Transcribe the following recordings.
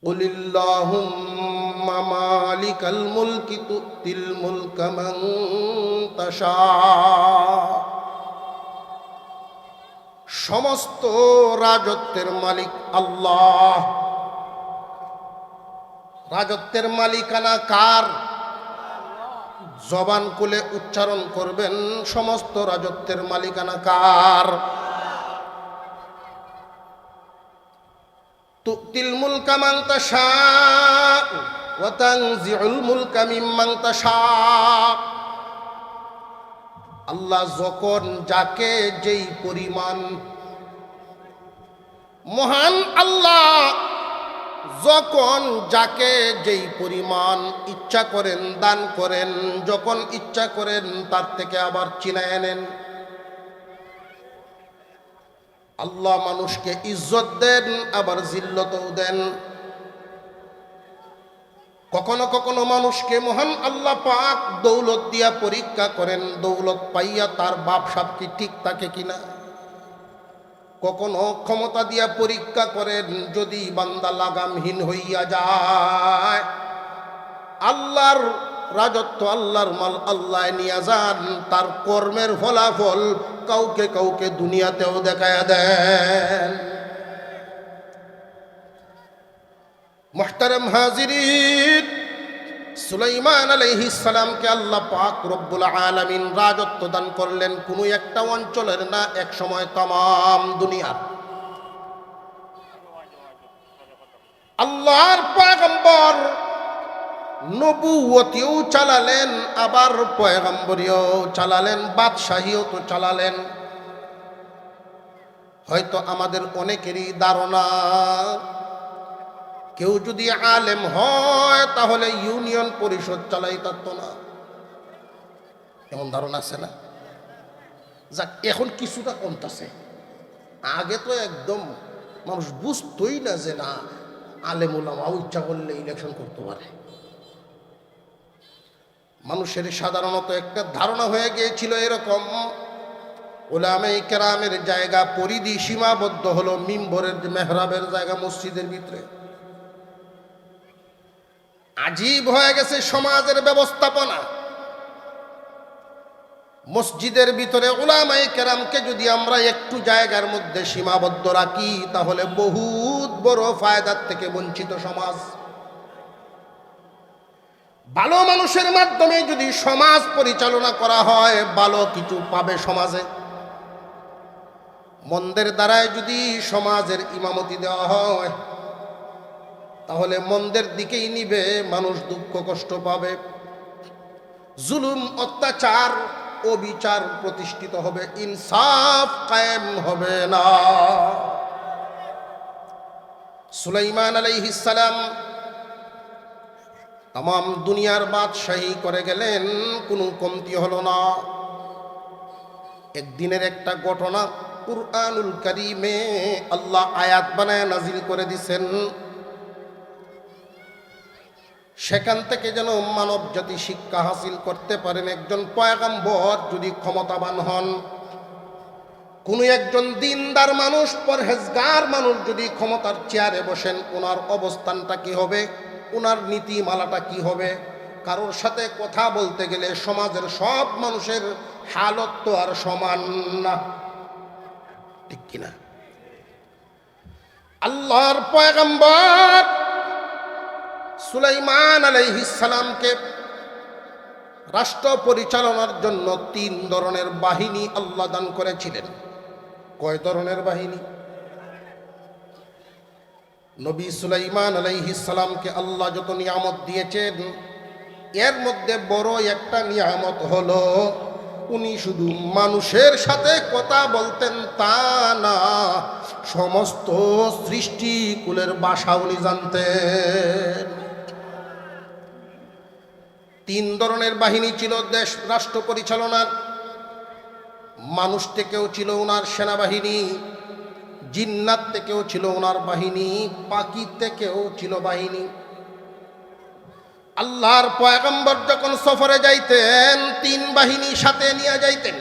কুলিল্লাহুম্মা মালিকাল মুলকি তুতিল মুলকা মান তাশা। সমস্ত রাজত্বের মালিক আল্লাহ। রাজত্বের মালিকানা কার? জবান খুলে উচ্চারণ করবেন, সমস্ত রাজত্বের মালিকানা কার? তুতিল মুলকা মান তাশা ওয়া তানজিউল মুলকা মিম্মান তাশা। আল্লাহ যখন যাকে যেই পরিমাণ, মহান আল্লাহ যখন যাকে যেই পরিমাণ ইচ্ছা করেন দান করেন, যখন ইচ্ছা করেন তার থেকে আবার ছিনায় নেন। আল্লাহ মানুষকে ইজ্জত দেন, আবার জিল্লতও দেন। কখনো কখনো মানুষকে মহান আল্লাহ পাক দৌলত দিয়া পরীক্ষা করেন, দৌলত পাইয়া তার বাপ সাপ কি ঠিক থাকে কিনা। কখনো ক্ষমতা দিয়া পরীক্ষা করেন, যদি বান্দা লাগামহীন হইয়া যায়, আল্লাহর রাজত্ব আল্লাহর মাল আল্লাহ নিয়ে যান, তার কর্মের ফলাফল কাউকে কাউকে দুনিয়াতেও দেখায়া দেন। মুহতারাম হাজিরিন, সুলাইমান আলাইহিস সালামকে আল্লাহ পাক রব্বুল আলামিন রাজত্ব দান করলেন কোনো একটা অঞ্চলের না, এক সময় तमाम দুনিয়ার। আল্লাহর পয়গম্বর নবুয়তিও চালালেন, আবার পয়গম্বরিও চালালেন, বাদশাহীও তো চালালেন। হয়তো আমাদের অনেকেরই ধারণা, কেউ যদি আলেম হয় তাহলে ইউনিয়ন পরিষদ চালাইতে পারতো না, এমন ধারণা আছে না? যাক, এখন কিছুটা কমতেছে। আগে তো একদম মানুষ বুঝতোই না যে না, আলেম ওলামাও ইচ্ছা করলে ইলেকশন করতে পারে। মানুষের সাধারণত একটা ধারণা হয়ে গিয়েছিল এরকম, উলামায়ে কেরামের জায়গা পরিধি সীমাবদ্ধ হলো মিম্বরের মেহরাবের জায়গা, মসজিদের ভিতরে। আজীব হয়ে গেছে সমাজের ব্যবস্থাপনা। মসজিদের ভিতরে উলামায়ে কেরামকে যদি আমরা একটু জায়গার মধ্যে সীমাবদ্ধ রাখি, তাহলে বহুত বড় ফায়দার থেকে বঞ্চিত সমাজ। ভালো মানুষের মাধ্যমে যদি সমাজ পরিচালনা করা হয়, ভালো কিছু পাবে সমাজে। মন্দের দ্বারায় যদি সমাজের ইমামতি দেওয়া হয়, তাহলে মন্দের দিকেই নিবে, মানুষ দুঃখ কষ্ট পাবে, জুলুম অত্যাচার অবিচার প্রতিষ্ঠিত হবে, ইনসাফ কায়েম হবে না। সুলাইমান আলাইহিস সালাম तमाम দুনিয়ার বাদশাহী করে গেলেন, কোনো কমতি হলো না। একদিনের একটা ঘটনা কুরআনুল কারীমে আল্লাহ আয়াত বানায় নাজিল করে দিছেন। সেখান থেকে যেন মানব জাতি শিক্ষা হাসিল করতে পারেন। একজন পয়গম্বর যদি ক্ষমতাবান হন, কোনো একজন দিনদার মানুষ, পরহেজগার মানুষ যদি ক্ষমতার চেয়ারে বসেন, ওনার অবস্থানটা কি হবে, ওনার নীতিমালাটা কি হবে। কারোর সাথে কথা বলতে গেলে সমাজের সব মানুষের হালত তো আর সমান না, ঠিক কিনা? আল্লাহর পয়গম্বর সুলাইমান আলাইহিস সালামকে রাষ্ট্র পরিচালনার জন্য 3 ধরনের বাহিনী আল্লাহ দান করেছিলেন। কয় ধরনের বাহিনী? নবী সুলাইমান আলাইহিস সালামকে আল্লাহ যত নিয়ামত দিয়েছেন, এর মধ্যে বড় একটা নিয়ামত হলো উনি শুধু মানুষের সাথে কথা বলতেন তা না, সমস্ত সৃষ্টিকুলের ভাষা উনি জানতেন। 3 ধরনের বাহিনী ছিল দেশ রাষ্ট্র পরিচালনার। মানুষ থেকেও ছিল ওনার সেনাবাহিনী, জিন্নাত থেকেও ছিল ওনার বাহিনী, পাখি থেকেও ছিল বাহিনী। আল্লাহর পয়গম্বর যখন সফরে যাইতেন, 3 বাহিনী সাথে নিয়ে যাইতেন।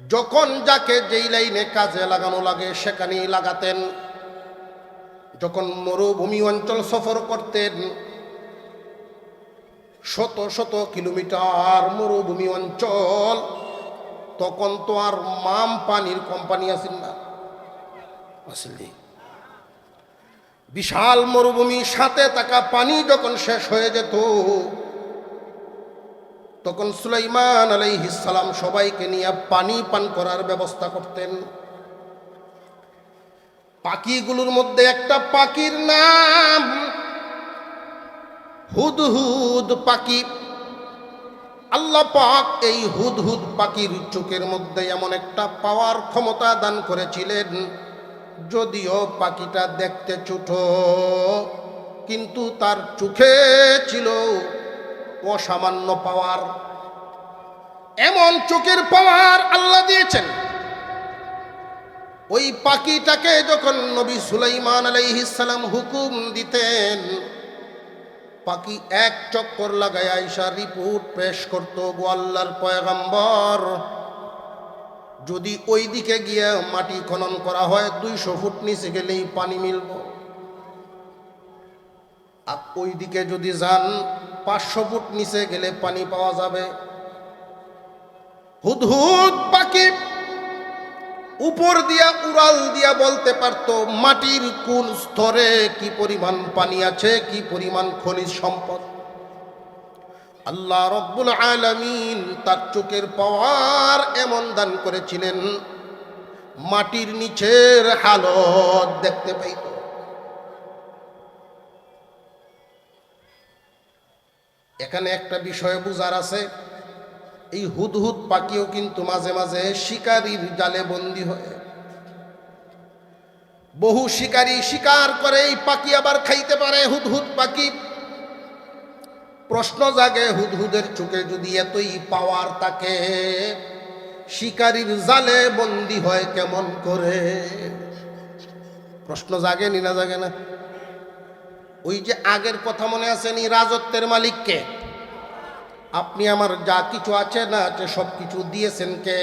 যখন যাকে যেই লাইনে কাজে লাগানো লাগে সেখানেই লাগাতেন। যখন মরুভূমি অঞ্চল সফর করতেন, শত শত কিলোমিটার মরুভূমি অঞ্চল, তখন তো আর মাম পানির কোম্পানি আসেন না, আসলে বিশাল মরুভূমি, সাথে থাকা পানি যখন শেষ হয়ে যেত, তখন সুলাইমান আলাইহিস সালাম সবাইকে নিয়ে পানি পান করার ব্যবস্থা করতেন। পাখিগুলোর মধ্যে একটা পাখির নাম হুদহুদ পাখি। আল্লাহ পাক এই হুদহুদ পাখির চোখের মধ্যে এমন একটা পাওয়ার ক্ষমতা দান করেছিলেন, যদিও পাখিটা দেখতে ছোট, কিন্তু তার চোখে ছিল অসামান্য পাওয়ার। এমন চোখের পাওয়ার আল্লাহ দিয়েছেন। ওই পাখিটাকে যখন নবী সুলাইমান আলাইহিস সালাম হুকুম দিতেন, পাখি এক চক্কর লাগায় আয়েশা রিপোর্ট পেশ করত, গো আল্লাহর পয়গম্বর, যদি ওই দিকে গিয়ে মাটি খনন করা হয় 200 ফুট নিচে গেলেই পানি মিলব, আর ওই দিকে যদি যান 500 ফুট নিচে গেলে পানি পাওয়া যাবে। হুদহুদ পাখি উপর দিয়া উড়াল দিয়া বলতে পারতো মাটির কোন স্তরে কি পরিমাণ পানি আছে, কি পরিমাণ খনিজ সম্পদ। আল্লাহ রব্বুল আলামিন তার চোখের পাওয়ার এমন দান করেছিলেন, মাটির নিচের হালত দেখতে পাইত। এখানে একটা বিষয় বুঝার আছে, এই হুদহুদ পাখিও কিন্তু মাঝে মাঝে শিকারীর জালে বন্দী হয়। বহু শিকারী শিকার করে, এই পাখি আবার খাইতে পারে হুদহুদ পাখি। প্রশ্ন জাগে, হুদহুদের চোখে যদি এতই পাওয়ার থাকে, শিকারীর জালে বন্দী হয় কেমন করে? প্রশ্ন জাগে নি, না জাগে না? ওই যে আগের কথা মনে আছে নি, রাজত্বের মালিককে? আপনি আমার যা কিছু আছে না আছে সব কিছু দিয়েছেন কে?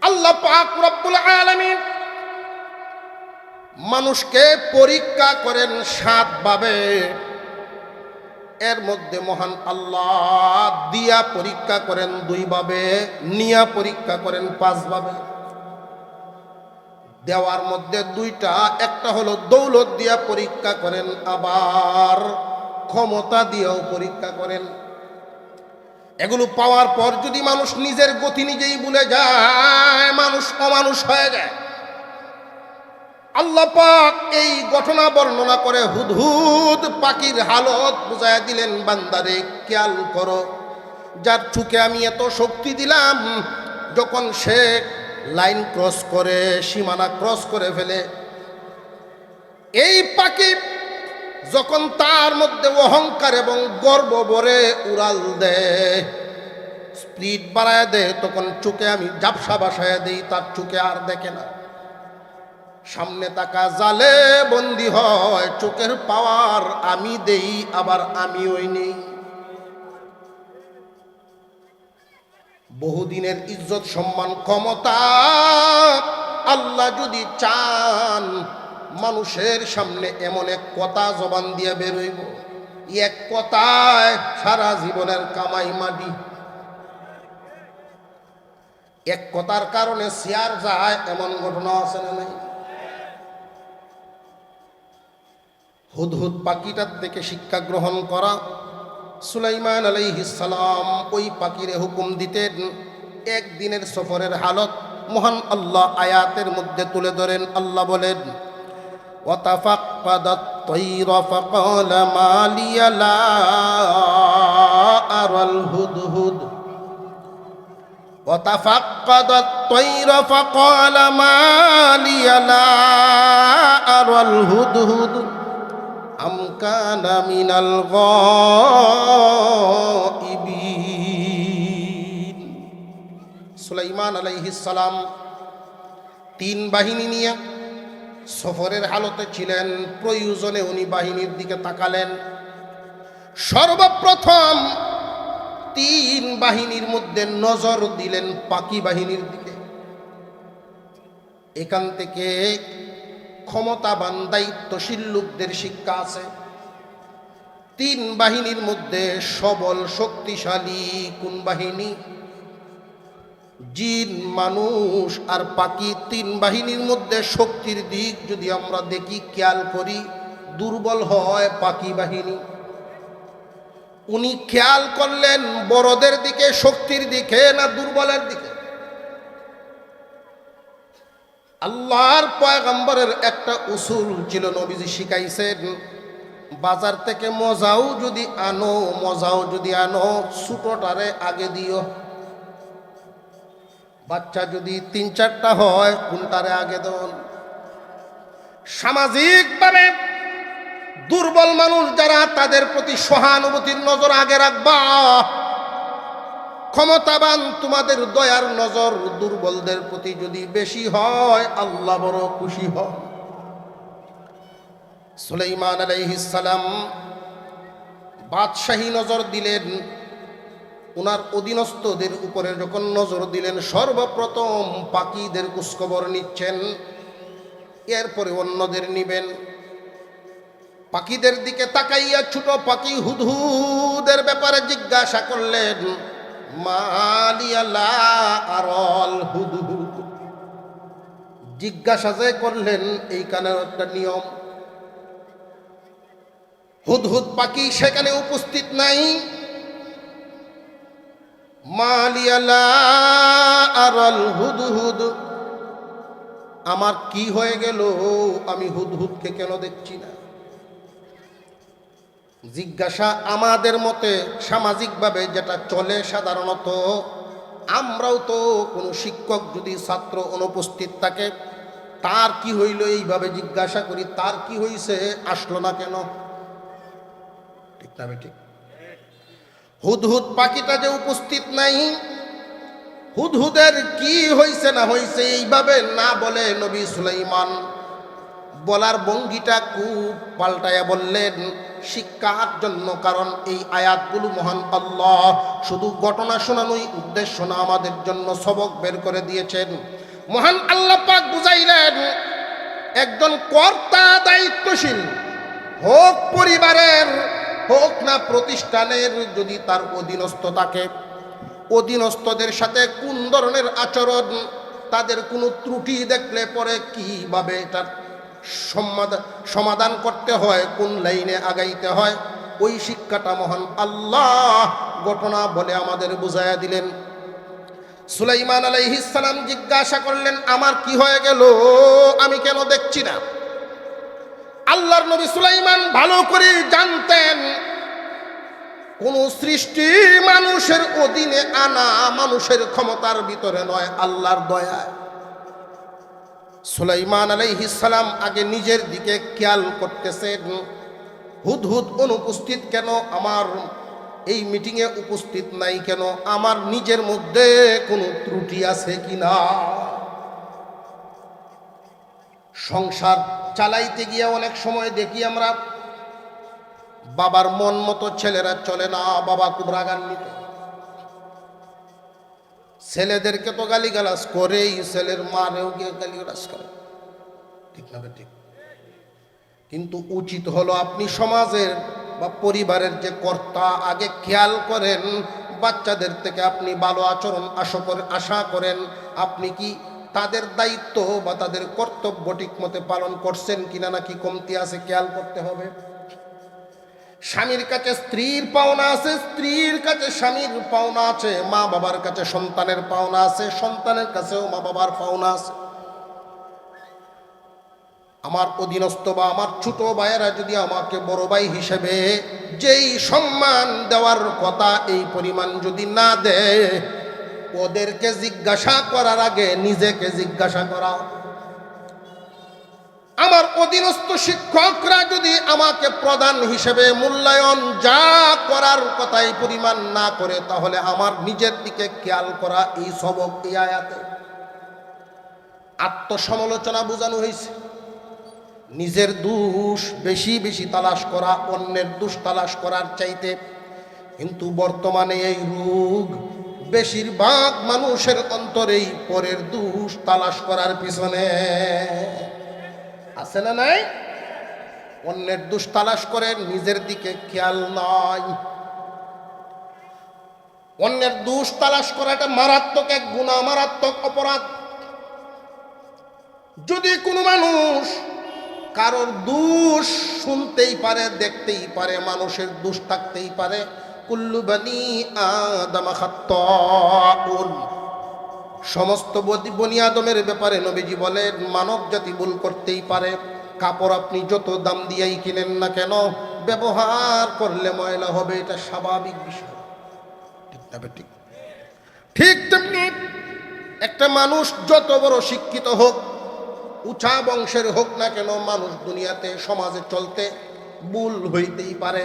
আল্লাহ পাক রব্বুল আলামিন মানুষকে পরীক্ষা করেন 7 ভাবে। এর মধ্যে মহান আল্লাহ দিয়া পরীক্ষা করেন 2 ভাবে, নিয়া পরীক্ষা করেন 5 ভাবে। দেওয়ার মধ্যে 2টা, একটা হলো দৌলত দিয়া পরীক্ষা করেন, আবার ক্ষমতা দিয়েও পরীক্ষা করেন। এগুলো পাওয়ার পর যদি মানুষ নিজের গতি নিজেই ভুলে যায়, মানুষ অমানুষ হয়ে যায়। আল্লাহ পাক এই ঘটনা বর্ণনা করে হুদহুদ পাখির হালত বুঝায় দিলেন, বান্দারে খেয়াল করো, যার চোখে আমি এত শক্তি দিলাম, যখন সে লাইন ক্রস করে, সীমানা ক্রস করে ফেলে, এই পাখি যখন তার মধ্যে অহংকার এবং গর্ব ভরে উড়াল দেয়, স্পিড বাড়ায় দেয়, তখন চোখে আমি ঝাপসা বাসায় দেই, তার চোখে আর দেখে না। সামনে তাকা জালে বন্দি হয়, চোখের পাওয়ার আমি দেই, আবার আমি ওই নেই। বহুদিনের ইজ্জত সম্মান ক্ষমতা আল্লাহ যদি চান, মানুষের সামনে এমন এক কথা জবান দিয়ে বেরোইব, এক কথায় সারা জীবনের কামাই মাটি। এক কথার কারণে শেয়ার যায়, এমন ঘটনা আছে না নাই? হুদহুদ পাখিটার থেকে শিক্ষা গ্রহণ করা। সুলাইমান আলাইহিস সালাম ওই পাখিরে হুকুম দিতেন। একদিনের সফরের হালত মহান আল্লাহ আয়াতের মধ্যে তুলে ধরেন। আল্লাহ বলেন, ওয়াতাফাক্কাদাত তায়রা ফাকালা মা লিয়া লা আরাল হুদহুদ। ওয়াতাফাক্কাদাত তায়রা ফাকালা মা লিয়া লা আরাল হুদহুদ আম কানা মিনাল গায়িবিন। সুলাইমান আলাইহিস সালাম 3 বাহিনী নিয়ে সফরের হালতে ছিলেন। প্রয়োজনে উনি বাহিনীর দিকে তাকালেন। সর্বপ্রথম 3 বাহিনীর মধ্যে নজর দিলেন পাখি বাহিনীর দিকে। এখান থেকে ক্ষমতাবান দায়িত্বশীল লোকদের শিক্ষা আছে। তিন বাহিনীর মধ্যে সবল শক্তিশালী কোন বাহিনী? জিন, মানুষ আর পাখি। তিন বাহিনীর মধ্যে শক্তির দিক যদি আমরা দেখি, খেয়াল করি, দুর্বল হয় পাখি বাহিনী। উনি খেয়াল করলেন বড়দের দিকে, শক্তির দিকে না দুর্বলের দিকে? আল্লাহর পয়গম্বরের একটা উসুল ছিল, নবীজি শিখাইছেন, বাজার থেকে মজাও যদি আনো ছোটটারে আগে দিও। বাচ্চা যদি 3-4টা হয়, কোনটারে আগে দেন? সামাজিকভাবে দুর্বল মানুষ যারা, তাদের প্রতি সহানুভূতির নজর আগে রাখবা। ক্ষমতাবান তোমাদের দয়ার নজর দুর্বলদের প্রতি যদি বেশি হয়, আল্লাহ বড় খুশি হন। সুলাইমান আলাইহিস সালাম বাদশাহী নজর দিলেন, ওনার অধীনস্থদের উপরে যখন নজর দিলেন, সর্বপ্রথম পাখিদের খোঁজখবর নিচ্ছেন, এরপরে অন্যদের নিবেন। পাখিদের দিকে তাকাইয়া ছোট পাখি হুদহুদের ব্যাপারে জিজ্ঞাসা করলেন, মালিয়া লা আরাল হুদহুদ। জিজ্ঞাসা যে করলেন, এইখানে একটা নিয়ম। হুদহুদ পাখি সেখানে উপস্থিত নাই। মালিয়া লা আরাল হুদহুদ, আমার কি হয়ে গেল, আমি হুদহুদকে কেন দেখছি না? জিজ্ঞাসা আমাদের মতে সামাজিকভাবে যেটা চলে সাধারণত, আমরাও তো কোনো শিক্ষক যদি ছাত্র অনুপস্থিত থাকে, তার কি হইল এইভাবে জিজ্ঞাসা করি, তার কি হইছে, আসলো না কেন? ঠিক না ঠিক? হুদহুদ পাখিটা যে উপস্থিত নাই, হুদহুদের কি হইছে না হইছে এইভাবে না বলে নবী সুলাইমান বলার ভঙ্গিটা খুব পাল্টায়া বললেন শিক্ষার জন্য। কারণ এই আয়াতগুলো মহান আল্লাহ শুধু ঘটনা শোনানোই উদ্দেশ্য না, আমাদের জন্য সবক বের করে দিয়েছেন। মহান আল্লাহ পাক বুঝাইলেন, একজন কর্তা দায়িত্বশীল হোক পরিবারের হোক না প্রতিষ্ঠানের, যদি তার অধীনস্থ থাকে, অধীনস্থদের সাথে কোন ধরনের আচরণ, তাদের কোনো ত্রুটি দেখলে পরে কিভাবে এটার সমাধান করতে হয়, কোন লাইনে আগাইতে হয়, ওই শিক্ষাটা মহান আল্লাহ ঘটনা বলে আমাদের বুঝাইয়া দিলেন। সুলাইমান আলাইহিস সালাম জিজ্ঞাসা করলেন, আমার কি হয়ে গেল, আমি কেন দেখছি না? আল্লাহর নবী সুলাইমান ভালো করে জানতেন, কোন সৃষ্টি মানুষের অধীনে আনা মানুষের ক্ষমতার ভিতরে নয়, আল্লাহর দয়ায়। সুলাইমান আলাইহিস সালাম আগে নিজের দিকে খেয়াল করতেছেন, হুদহুদ অনুপস্থিত কেন, আমার এই মিটিংয়ে উপস্থিত নাই কেন, আমার নিজের মধ্যে কোনো ত্রুটি আছে কিনা। সংসার চালাইতে গিয়ে অনেক সময় দেখি আমরা, বাবার মন মতো ছেলেরা চলে না, বাবা খুব রাগান্বিত, ছেলেদেরকে তো গালিগালাজ করেই, ছেলের মারেও গিয়ে গালিগালাজ করে, ঠিক না ঠিক? কিন্তু উচিত হলো আপনি সমাজের বা পরিবারের যে কর্তা, আগে খেয়াল করেন বাচ্চাদের থেকে আপনি ভালো আচরণ আশা করেন, আপনি কি তাদের দায়িত্ব বা তাদের কর্তব্য ঠিক মতে পালন করছেন কিনা, নাকি কমতি আছে, খেয়াল করতে হবে। স্বামীর কাছে স্ত্রীর পাওনা আছে, স্ত্রীর কাছে স্বামীর পাওনা আছে, মা বাবার কাছে সন্তানের পাওনা আছে, সন্তানের কাছেও মা বাবার পাওনা আছে। আমার অধীনস্থ বা আমার ছোট ভাইয়েরা যদি আমাকে বড় ভাই হিসেবে যেই সম্মান দেওয়ার কথা এই পরিমাণ যদি না দেয়, ওদেরকে জিজ্ঞাসা করার আগে নিজেকে জিজ্ঞাসা করা। আমার অধীনস্থ শিক্ষকরা যদি আমাকে প্রধান হিসেবে মূল্যায়ন যা করার কথা এই পরিমাণ না করে, তাহলে আমার নিজের দিকে খেয়াল করা। এই সবক এই আয়াতে আত্মসমালোচনা বোঝানো হয়েছে। নিজের দোষ বেশি বেশি তালাশ করা, অন্যের দোষ তালাশ করার চাইতে। কিন্তু বর্তমানে এই রোগ বেশিরভাগ মানুষের অন্তরেই পরের দোষ তালাশ করার পিছনে। আছে না নাই? অন্যের দোষ তালাশ করে, নিজের দিকে খেয়াল নাই। অন্যের দোষ তালাশ করা এটা মারাত্মক এক গুনাহ, মারাত্মক অপরাধ। যদি কোনো মানুষ কারোর দোষ শুনতেই পারে, দেখতেই পারে, মানুষের দোষ থাকতেই পারে, কুল্লু বানি আদম খাত্তাউন, সমস্ত বনি আদমের ব্যাপারে নবীজি বলেন মানব জাতি ভুল করতেই পারে। কাপড় আপনি যত দাম দিয়েই কিনেন না কেন, ব্যবহার করলে ময়লা হবে, এটা স্বাভাবিক বিষয়। ঠিক না ঠিক? ঠিক তেমনি একটা মানুষ যত বড় শিক্ষিত হোক, উঁচা বংশের হোক না কেন, মানুষ দুনিয়াতে সমাজে চলতে ভুল হইতেই পারে।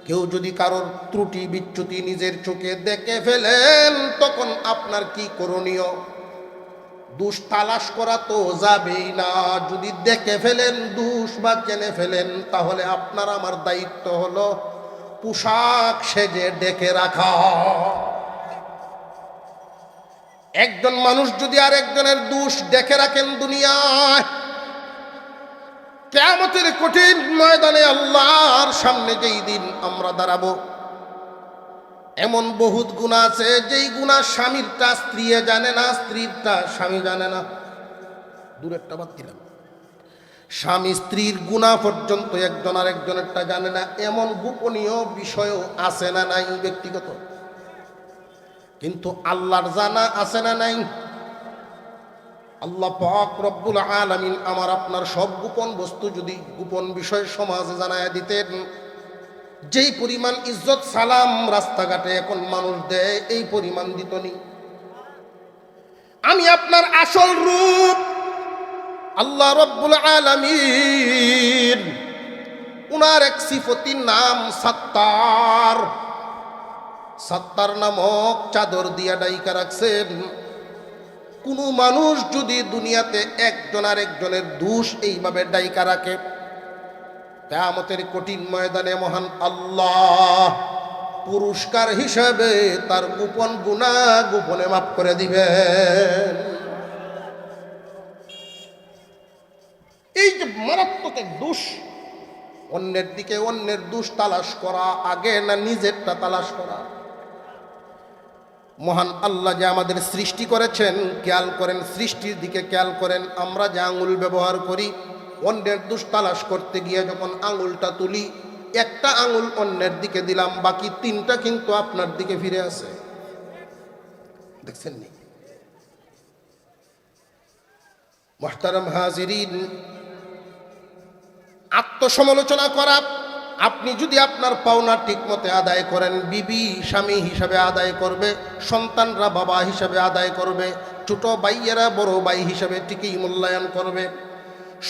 কেউ যদি কারোর ত্রুটি বিচ্যুতি নিজের চোখে দেখে ফেলেন, তখন আপনার কি করণীয়? দোষ তালাশ করা তো যাবেই না। যদি দেখে ফেলেন দোষ বা জেনে ফেলেন, তাহলে আপনার আমার দায়িত্ব হলো পোশাক সেজে ডেকে রাখা। একজন মানুষ যদি আরেকজনের দোষ দেখে রাখেন দুনিয়ায়, কিয়ামতের কঠিন ময়দানে আল্লাহর সামনে যেই দিন আমরা দাঁড়াবো, এমন বহুত গুনাহ আছে যেই গুনাহ স্বামীরটা স্ত্রী জানে না, স্ত্রীরটা স্বামী জানে না। দূরেরটা বাদ দিলাম, স্বামী স্ত্রীর গুনাহ পর্যন্ত একজন আরেকজনেরটা জানে না। এমন গোপনীয় বিষয়ও আছে না নাই ব্যক্তিগত? কিন্তু আল্লাহর জানা আছে না নাই? আল্লাহ পাক রব্বুল আলামিন আমার আপনার সব গোপন বস্তু যদি গোপন বিষয় সমাজে জানায় দিতেন, যেই পরিমাণ ইজ্জত সালাম রাস্তাঘাটে এখন মানুষ দেয়, এই পরিমাণ দিত নি। আমি আপনার আসল রূপ আল্লাহ রব্বুল আলামিন, উনার এক সিফতির নাম সাত্তার। সাত্তার নামক চাদর দিয়া ডাইকা রাখছেন। কোনো মানুষ যদি দুনিয়াতে একজন আরেকজনের দোষ এইভাবে ডাইকা রাখে, কিয়ামতের কঠিন ময়দানে মহান আল্লাহ পুরস্কার হিসাবে তার গোপন গুনাহ গোপনে মাফ করে দিবেন। এই যে মারাত্মক এক দোষ, অন্যের দিকে অন্যের দোষ তালাশ করা আগে না নিজেরটা তালাশ করা? মহান আল্লাহ যে আমাদের সৃষ্টি করেছেন, খেয়াল করেন, সৃষ্টির দিকে খেয়াল করেন। আমরা যে আঙুল ব্যবহার করি, অন্যের দোষ তালাশ করতে গিয়ে যখন আঙুলটা তুলি, একটা আঙুল অন্যের দিকে দিলাম, বাকি তিনটা কিন্তু আপনার দিকে ফিরে আসে। দেখছেন নি? মুহতারাম হাজিরিন, আত্মসমালোচনা করা, আপনি যদি আপনার পাওনা ঠিকমতো আদায় করেন, বিবি স্বামী হিসাবে আদায় করবে, সন্তানরা বাবা হিসাবে আদায় করবে, ছোট ভাইয়েরা বড় ভাই হিসাবে ঠিকই মূল্যায়ন করবে।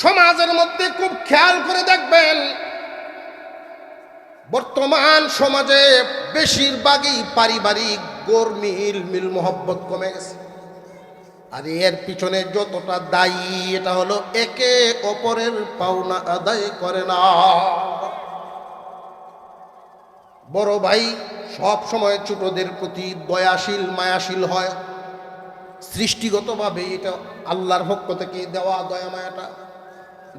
সমাজের মধ্যে খুব খেয়াল করে দেখবেন, বর্তমান সমাজে বেশিরভাগই পারিবারিক গোরমিল মিল মোহব্বত কমে গেছে। আর এর পিছনে যতটা দায়ী, এটা হলো একে অপরের পাওনা আদায় করে না। বড় ভাই সব সময় ছোটদের প্রতি দয়াশীল মায়াশীল হয়, সৃষ্টিগতভাবে এটা আল্লাহর পক্ষ থেকে দেওয়া দয়া মায়াটা।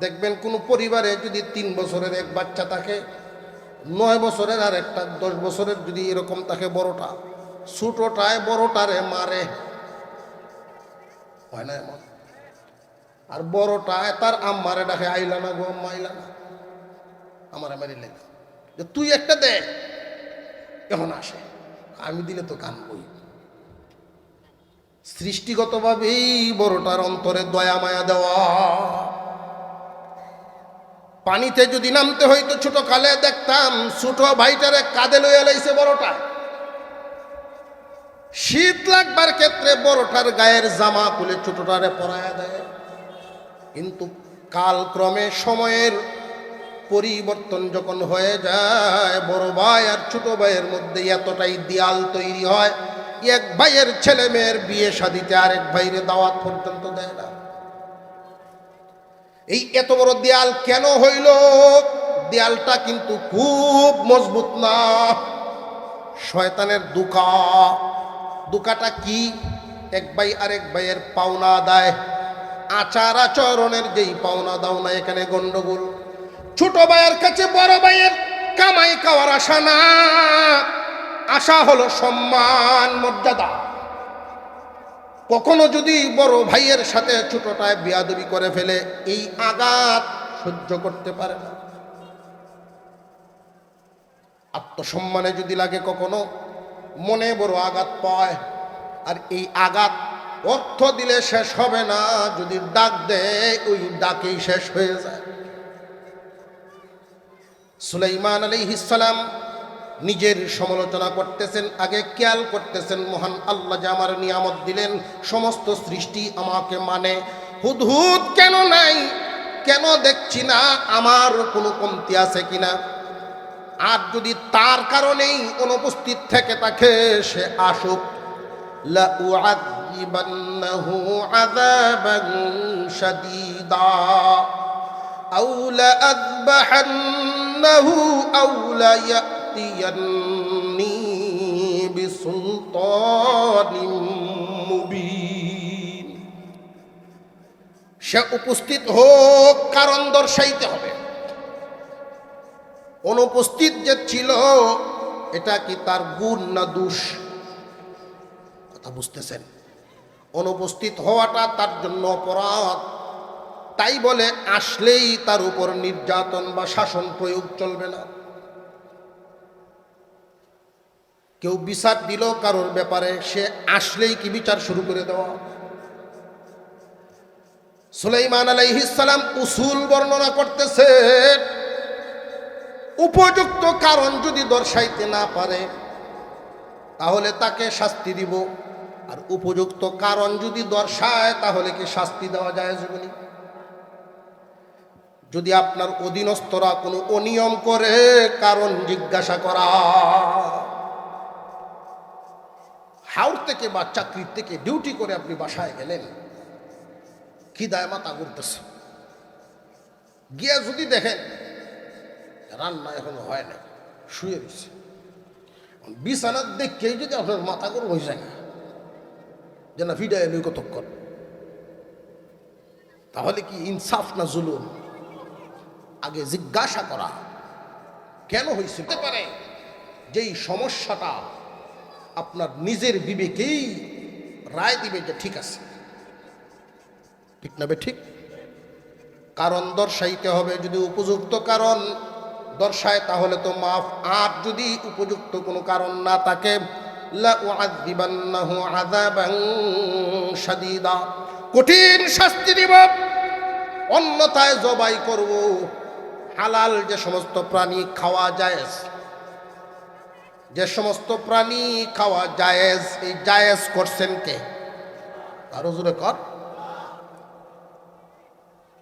দেখবেন কোনো পরিবারে যদি 3 বছরের এক বাচ্চা থাকে, 9 বছরের আর একটা 10 বছরের যদি এরকম থাকে, বড়টা ছোটটায় বড়টারে মারে, হয় না এমন? আর বড়টায় তার আম্মারে ডাকে, আইলা না গো আম্মা, আইলা না, আমারে মারিলে না, যে তুই একটা দে। এখন আসে, আমি দিলে তো কানবই। সৃষ্টিগতভাবেই বড়টার অন্তরে দয়া মায়া দেওয়া। পানিতে যদি নামতে হইতো ছোট কালে দেখতাম ছোট ভাইটারে কাঁধে লইয়া লাইছে বড়টা। শীত লাগবার ক্ষেত্রে বড়টার গায়ের জামা খুলে ছোটটারে পরায়া দেয়। কিন্তু কালক্রমে সময়ের পরিবর্তন যখন হয়ে যায়, বড় ভাই আর ছোট ভাইয়ের মধ্যে এতটাই দেয়াল তৈরি হয়, এক ভাইয়ের ছেলে মেয়ের বিয়ে শাদিতে আরেক ভাইয়ের দাওয়াত পর্যন্ত দেয় না। এই এত বড় দেয়াল কেন হইল? দেয়ালটা কিন্তু খুব মজবুত না, শয়তানের দুকাটা কি? এক ভাই আরেক ভাইয়ের পাওনা আদায়, আচার আচরণের যেই পাওনা দাওনা, এখানে গন্ডগোল। ছোট ভাইয়ের কাছে বড় ভাইয়ের কামাই খাওয়ার আশা না, আশা হলো সম্মান মর্যাদা। কখনো যদি বড় ভাইয়ের সাথে ছোটটায় বেয়াদবি করে ফেলে, এই আঘাত সহ্য করতে পারে না। আত্মসম্মানে যদি লাগে কখনো, মনে বড় আঘাত পায়। আর এই আঘাত অর্থ দিলে শেষ হবে না, যদি ডাক দেয় ওই ডাকেই শেষ হয়ে যায়। সুলাইমান আলাইহিস সালাম নিজের সমালোচনা করতেছেন, আগে খেয়াল করতেছেন মহান আল্লাহ যে আমার নিয়ামত দিলেন, সমস্ত সৃষ্টি আমাকে মানে, হুদহুদ কেন নাই, কেন দেখছি না, আমার কোনো কমতি আছে কিনা। আর যদি তার কারণেই অনুপস্থিত থেকে থাকে, সে আসুক। লা উআযিবান্নাহু আযাবান শাদীদা আও লা আযবাহান্নাহু আও লা ইয়াতিয়ান্নি বিসুলতানিন মুবিন। সে উপস্থিত হোক, কারণ দর্শাইতে হবে। অনুপস্থিত যে ছিল, এটা কি তার গুণ না দোষ? কথা বুঝতেছেন? অনুপস্থিত হওয়াটা তার জন্য অপরাধ, তাই বলে আসলেই তার উপর নির্যাতন বা শাসন প্রয়োগ চলবে না। কেউ বিচার দিল কারোর ব্যাপারে, সে আসলেই কি বিচার শুরু করে দেওয়া? সুলাইমান আলাইহিস সালাম উসুল বর্ণনা করতেছেন, উপযুক্ত কারণ যদি দর্শাইতে না পারে তাহলে তাকে শাস্তি দিব, আর উপযুক্ত কারণ যদি দর্শায় তাহলে কি শাস্তি দেওয়া যায় জীবনী? যদি আপনার অধীনস্থরা কোনো অনিয়ম করে, কারণ জিজ্ঞাসা করা। হাওড় থেকে বা চাকরির থেকে ডিউটি করে আপনি বাসায় গেলেন, খিদায় মাথা ঘুরতেছে, গিয়া যদি দেখেন রান্না এখনো হয় না, শুয়ে রয়েছে, বিছানার দেখেই যদি আপনার মাথা গরম হয়ে যায় যে না ফিডা এলো কতক্ষণ, তাহলে কি ইনসাফ না জুলুম? আগে জিজ্ঞাসা করা কেন হয়েছে। হতে পারে যেই সমস্যাটা আপনার নিজের বিবেকেই রায় দিবে যে ঠিক আছে, ঠিক না বে ঠিক? কারণ দর্শাইতে হবে। যদি উপযুক্ত কারণ দর্শায় তাহলে তো মাফ, আর যদি উপযুক্ত কোনো কারণ না থাকে, লা উআযিবান্নাহু আযাবান শাদীদা, কঠিন শাস্তি দিব, অন্যথায় জবাই করব। হালাল যে সমস্ত প্রাণী খাওয়া জায়েজ, যে সমস্ত প্রাণী খাওয়া জায়েজ, এই জায়েজ করছেন কে? আরো জোরে কর।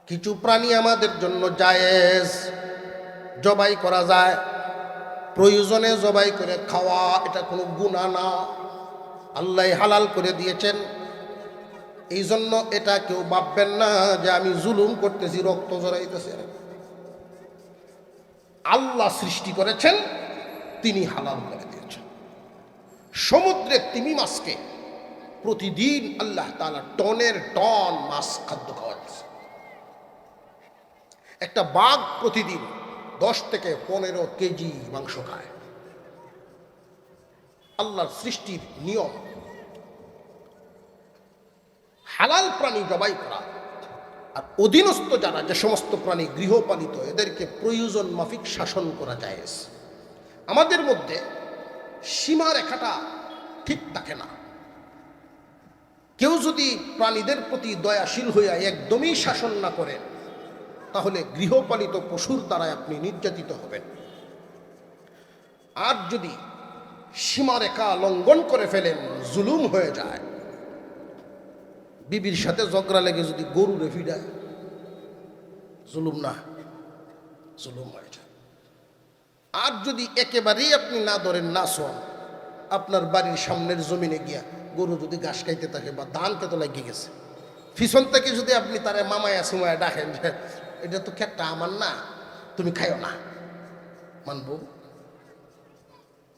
কিছু প্রাণী আমাদের জন্য জায়েজ, জবাই করা যায়, প্রয়োজনে জবাই করে খাওয়া, এটা কোনো গুনাহ না, আল্লাহ হালাল করে দিয়েছেন। এই জন্য এটা কেউ ভাববেন না যে আমি জুলুম করতেছি, রক্ত জড়াইতেছে। আল্লাহ সৃষ্টি করেছেন, তিনি হালাল করে দিয়েছেন। সমুদ্রে তিমি মাছকে প্রতিদিন আল্লাহ তাআলা টনের টন মাছ খাদ্য খাওয়াচ্ছে। একটা বাঘ প্রতিদিন 10 থেকে 15 কেজি মাংস খায়। আল্লাহর সৃষ্টির নিয়ম। হালাল প্রাণী জবাই করা, আর অধীনস্থ যারা, যে সমস্ত প্রাণী গৃহপালিত, এদেরকে প্রয়োজন মাফিক শাসন করা যায়। আমাদের মধ্যে সীমারেখাটা ঠিক থাকে না। কেউ যদি প্রাণীদের প্রতি দয়াশীল হইয়া একদমই শাসন না করেন, তাহলে গৃহপালিত পশুর দ্বারা আপনি নির্যাতিত হবেন। আর যদি সীমারেখা লঙ্ঘন করে ফেলেন, জুলুম হয়ে যায়। বিবির সাথে ঝগড়া লেগে যদি গরু রেফি দেয়, জুলুম না? জুলুম হয়ে যায়। আর যদি একেবারেই আপনি না ধরেন, না শোন, আপনার বাড়ির সামনের জমিনে গিয়া গরু যদি ঘাস খাইতে থাকে বা ধান খেতে লাগিয়ে গেছে, পিছন থেকে যদি আপনি তারে মামায়া সুমায়া ডাকেন যে এটা তো ক্ষেতটা আমার না, তুমি খাইও না, মানব?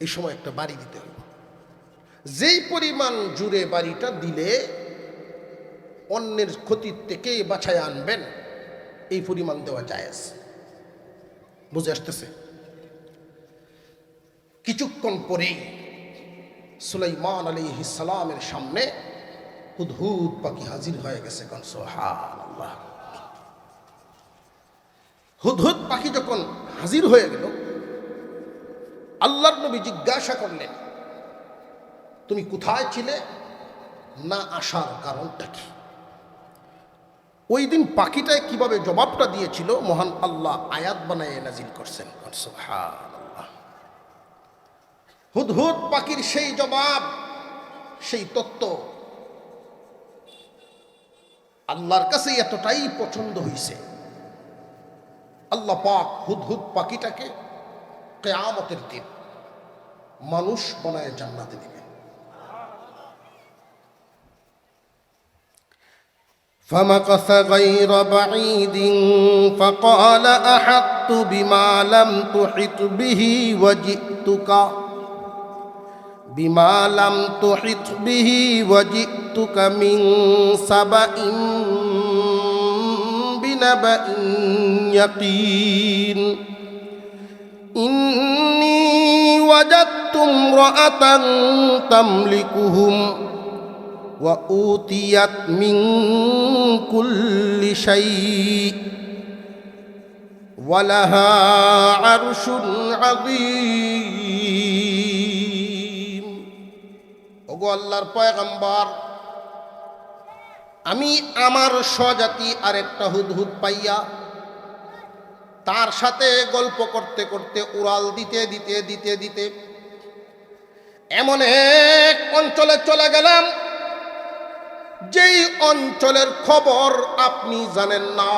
এই সময় একটা বাড়ি দিতে হবে। যেই পরিমাণ জুড়ে বাড়িটা দিলে অন্যের ক্ষতির থেকে বাঁচায় আনবেন, এই পরিমাণ দেওয়া জায়েজ। বুঝে আসতেছে? কিছুক্ষণ পরেই সুলাইমান আলাইহিস সালামের সামনে হুদহুদ পাখি হাজির হয়ে গেছে। সুবহানাল্লাহ। হুদহুদ পাখি যখন হাজির হয়ে গেল, আল্লাহর নবী জিজ্ঞাসা করলেন, তুমি কোথায় ছিলে, না আসার কারণটা কি? ওই দিন পাখিটায় কিভাবে জবাবটা দিয়েছিল, মহান আল্লাহ আয়াত বানায় নাজিল করছেন। সুবহানাল্লাহ। হুদহুদ পাখির সেই জবাব, সেই তত্ত্ব আল্লাহর কাছে এতটাই পছন্দ হয়েছে, আল্লাহ পাক হুদহুদ পাখিটাকে কিয়ামতের দিন মানুষ বানায় জান্নাতে দিবেন। فمكث غير بعيد فقال أحطت بما لم تحط به وجئتك من سبأ بنبأ يقين إني وجدت امرأة تملكهم وأوتيت من كل شيء ولها عرش عظيم। ওগো আল্লাহর পয়গম্বর, আমি আমার স্বজাতি আরেকটা হুদহুদ পাইয়া তার সাথে গল্প করতে করতে উড়াল দিতে দিতে দিতে দিতে এমন এক অঞ্চলে চলে গেলাম যেই অঞ্চলের খবর আপনি জানেন না।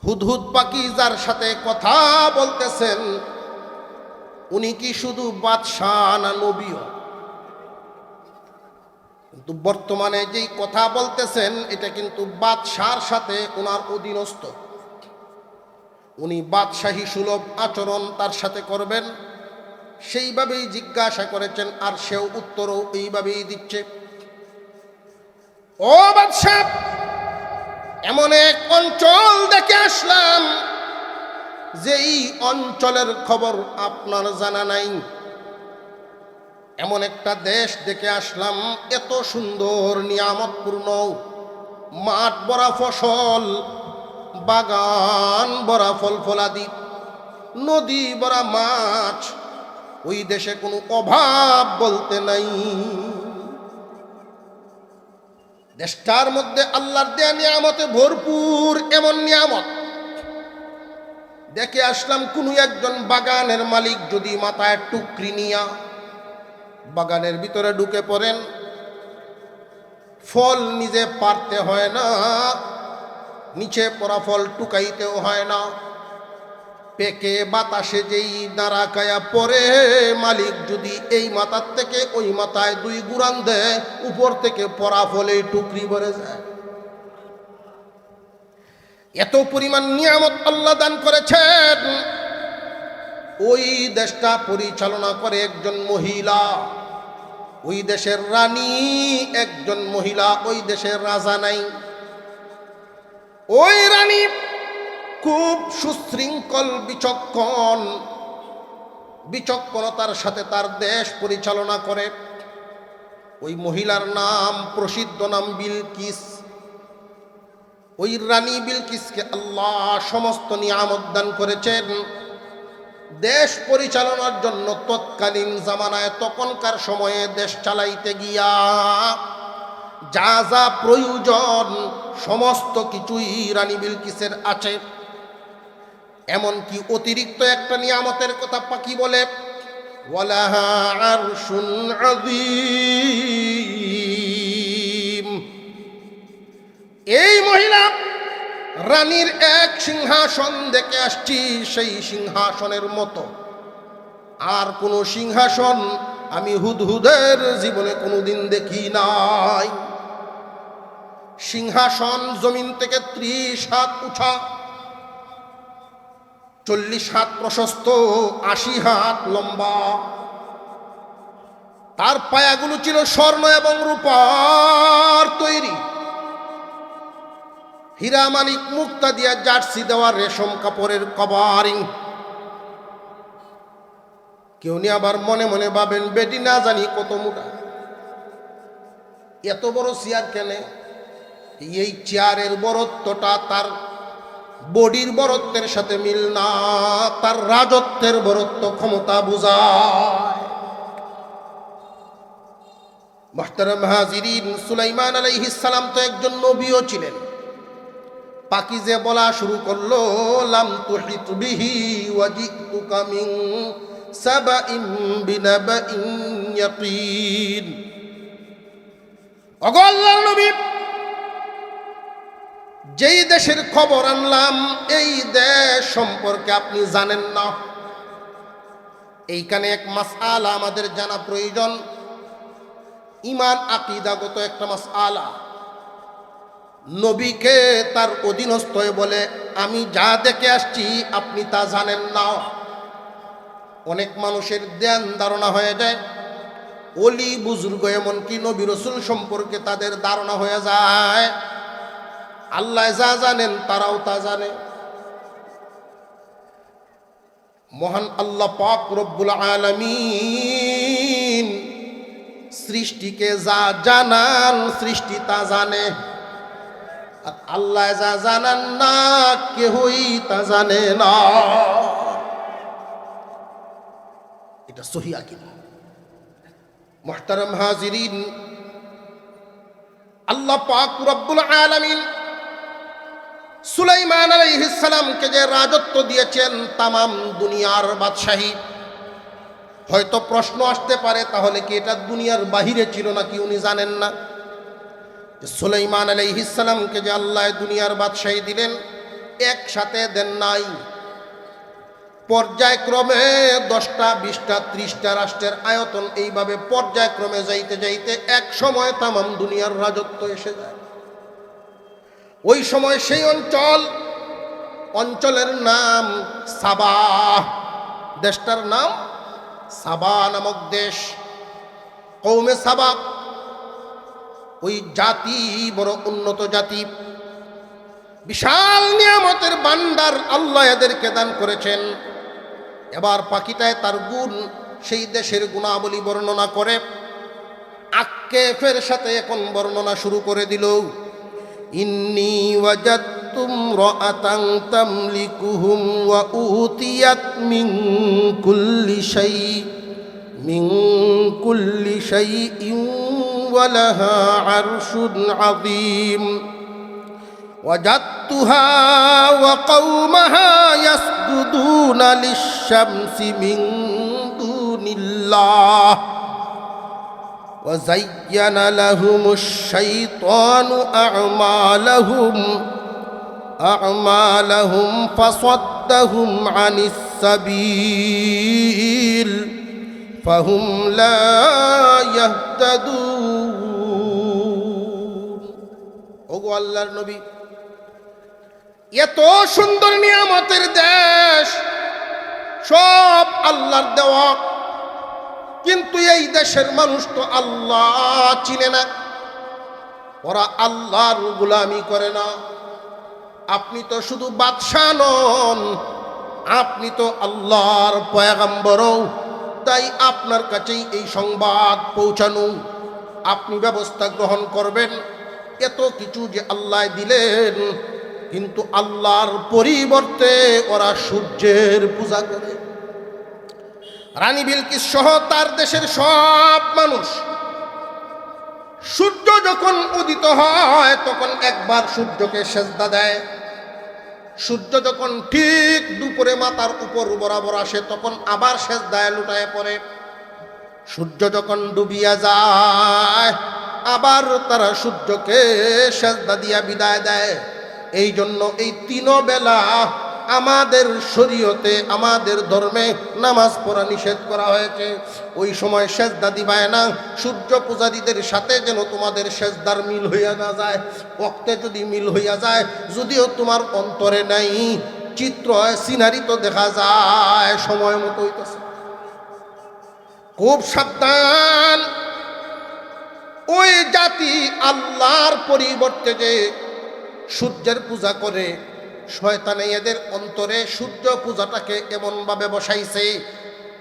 হুদহুদ পাখি যার সাথে কথা বলতেছেন, উনি কি শুধু বাদশাহ না নবীও? কিন্তু বর্তমানে যেই কথা বলতেছেন এটা কিন্তু বাদশার সাথে ওনার অধীনস্থ। উনি বাদশাহী সুলভ আচরণ তার সাথে করবেন, সেইভাবেই জিজ্ঞাসা করেছেন, আর সেও উত্তরও এইভাবেই দিচ্ছে। ও বাদশাহ, এমন এক অঞ্চল দেখে আসলাম যেই অঞ্চলের খবর আপনার জানা নাই। এমন একটা দেশ দেখে আসলাম এত সুন্দর নিয়ামতপূর্ণ, মাঠ ভরা ফসল, বাগান ভরা ফল ফলাদি, নদী ভরা মাছ, ওই দেশে কোনো অভাব বলতে নাই। দেশটার মধ্যে আল্লাহর দেয়া নিয়ামতে ভরপুর এমন নিয়ামত দেখে আসলাম। কোনো একজন বাগানের মালিক যদি মাথায় টুকরি নিয়া বাগানের ভিতরে ঢুকে পড়েন, ফল নিজে পারতে হয় না, নিচে পড়া ফল টুকাইতেও হয় না, পেকে বাতাসে যেই নাড়া কায়া পরে, মালিক যদি এই মাথার থেকে ওই মাথায় দুই গুরান দেয়, উপর থেকে পড়া ফলে টুকরি ভরে যায়। এত পরিমাণ নিয়ামত আল্লাহ দান করেছেন। ওই দেশটা পরিচালনা করে একজন মহিলা, ওই দেশের রানী একজন মহিলা, ওই দেশের রাজা নাই। ওই রানী খুব সুশৃঙ্খল বিচক্ষণতার সাথে তার দেশ পরিচালনা করে। ওই মহিলার নাম, প্রসিদ্ধ নাম বিলকিস। ওই রানী বিলকিসকে আল্লাহ সমস্ত নিয়ামত দান করেছেন দেশ পরিচালনার জন্য। তৎকালীন জামানায়, তখনকার সময়ে দেশ চালাইতে গিয়া যা যা প্রয়োজন সমস্ত কিছুই রানী বিলকিসের আছে। এমনকি অতিরিক্ত একটা নিয়ামতের কথা পাখি বলে, ওয়ালাহা আরশুন আযীম। এই মহিলা রানীর এক সিংহাসন দেখে আসছি, সেই সিংহাসনের মতো আর কোন সিংহাসন আমি হুদহুদের জীবনে কোনোদিন দেখি নাই। সিংহাসন জমিন থেকে 30 হাত উঁচা, 40 হাত প্রশস্ত, 80 হাত লম্বা। তার পায়াগুলো ছিল স্বর্ণ এবং রূপার তৈরি, হীরা মানিক মুক্তা দিয়া জার্সি দেওয়া রেশম কাপড়ের কভারিং। কেউ নি আবার মনে মনে ভাবেন বেটি না জানি কত মোটা, এত বড় চেয়ার কেনে? এই চেয়ারের বরত্বটা তার বডির বরত্বের সাথে মিল না, তার রাজত্বের বরত্ব ক্ষমতা বোঝায়। মুহতারাম হাজিরিন, সুলাইমান আলাইহিস সালাম তো একজন নবীও ছিলেন। পাকিজে বলা শুরু করলো, লাম তুহিত বিহি ওয়াজিতুকা মিন সাবাইন বিনাবাইন ইয়াকিন। ওগো আল্লাহর নবী, যেই দেশের খবর আনলাম এই দেশ সম্পর্কে আপনি জানেন না। এইখানে এক মাসআলা আমাদের জানা প্রয়োজন, ঈমান আকীদাগত একটা মাসআলা। নবীকে তার অধীনস্থ বলে আমি যা দেখে আসছি আপনি তা জানেন না। অনেক মানুষের ধ্যান ধারণা হয়ে যায়, ওলি বুজুর্গ এমনকি নবী রাসূল সম্পর্কে তাদের ধারণা হয়ে যায় আল্লাহ যা জানেন তারাও তা জানে। মহান আল্লাহ পাক রব্বুল আলামিন সৃষ্টিকে যা জানান সৃষ্টি তা জানে, আর আল্লাহ যা জানান না কেউই তা জানে না। এটা সহিহ আকীদা। মুহতারাম হাজিরিন, আল্লাহ পাক রব্বুল আলামিন সুলাইমান আলাইহিস সালামকে যে রাজত্ব দিয়েছেন তামাম দুনিয়ার বাদশাহী, হয়তো প্রশ্ন আসতে পারে তাহলে কি এটা দুনিয়ার বাহিরে ছিল নাকি উনি জানেন না? সুলাইমান আলাইহিস সালামকে যে আল্লাহ দুনিয়ার বাদশাহী দিলেন একসাথে দেন নাই, পর্যায়ক্রমে 10টা 20টা 30টা রাষ্ট্রের আয়তন, এইভাবে পর্যায়ক্রমে যাইতে যাইতে এক সময় তামাম দুনিয়ার রাজত্ব এসে যায়। ওই সময় সেই অঞ্চলের নাম সাবা, দেশটার নাম সাবা নামক দেশ। কওমে সাবা ওই জাতি বড় উন্নত জাতি, বিশাল নিয়ামতের ভান্ডার আল্লাহ এদেরকে দান করেছেন। এবার পাখিটায় তার গুণ, সেই দেশের গুণাবলী বর্ণনা করে আক্কেফের সাথে এখন বর্ণনা শুরু করে দিল। ইন্নী ওয়াজাদতু ইমরাআতান তামলিকুহুম ওয়া উতিয়াত মিন কুল্লি শাইইন ওয়া লাহা আরশুন আযীম। ওয়াজাদতুহা ওয়া কওমাহা ইয়াসজুদুনা লিশ-শামসি মিন দুনিল্লাহ وزين لهم الشيطان أعمالهم فصدهم عن السبيل فهم لا يهتدون। ওগো আল্লাহর নবী, এত সুন্দর নিয়ামতের দেশ, সব আল্লাহর দেওয়া, কিন্তু এই দেশের মানুষ তো আল্লাহ চিনে না, ওরা আল্লাহর গোলামি করে না। আপনি তো শুধু বাদশাহ নন, আপনি তো আল্লাহর পয়গম্বরও, তাই আপনার কাছেই এই সংবাদ পৌঁছানো, আপনি ব্যবস্থা গ্রহণ করবেন। এত কিছু যে আল্লাহ দিলেন, কিন্তু আল্লাহর পরিবর্তে ওরা সূর্যের পূজা করে। রানী বিলকিস সহ তার দেশের সব মানুষ সূর্য যখন উদিত হয় তখন একবার সূর্যকে সেজদা দেয়, সূর্য যখন ঠিক দুপুরে মাথার উপর বরাবর আসে তখন আবার সেজদায় লুটায় পড়ে, সূর্য যখন ডুবিয়া যায় আবার তারা সূর্যকে সেজদা দিয়া বিদায় দেয়। এই জন্য এই 3 বেলা আমাদের শরীয়তে, আমাদের ধর্মে নামাজ পড়া নিষেধ করা হয়েছে। ওই সময় সেজদা দিবায় না, সূর্য পূজারীদের সাথে যেন তোমাদের সেজদার মিল হইয়া না যায়। ওক্তে যদি মিল হইয়া যায়, যদিও তোমার অন্তরে নাই, চিত্র সিনারি তো দেখা যায় সময় মতো হইতেছে। খুব সাবধান। ওই জাতি আল্লাহর পরিবর্তে যে সূর্যের পূজা করে, শয়তানে এদের অন্তরে সূর্য পূজাটাকে এমনভাবে বসাইছে,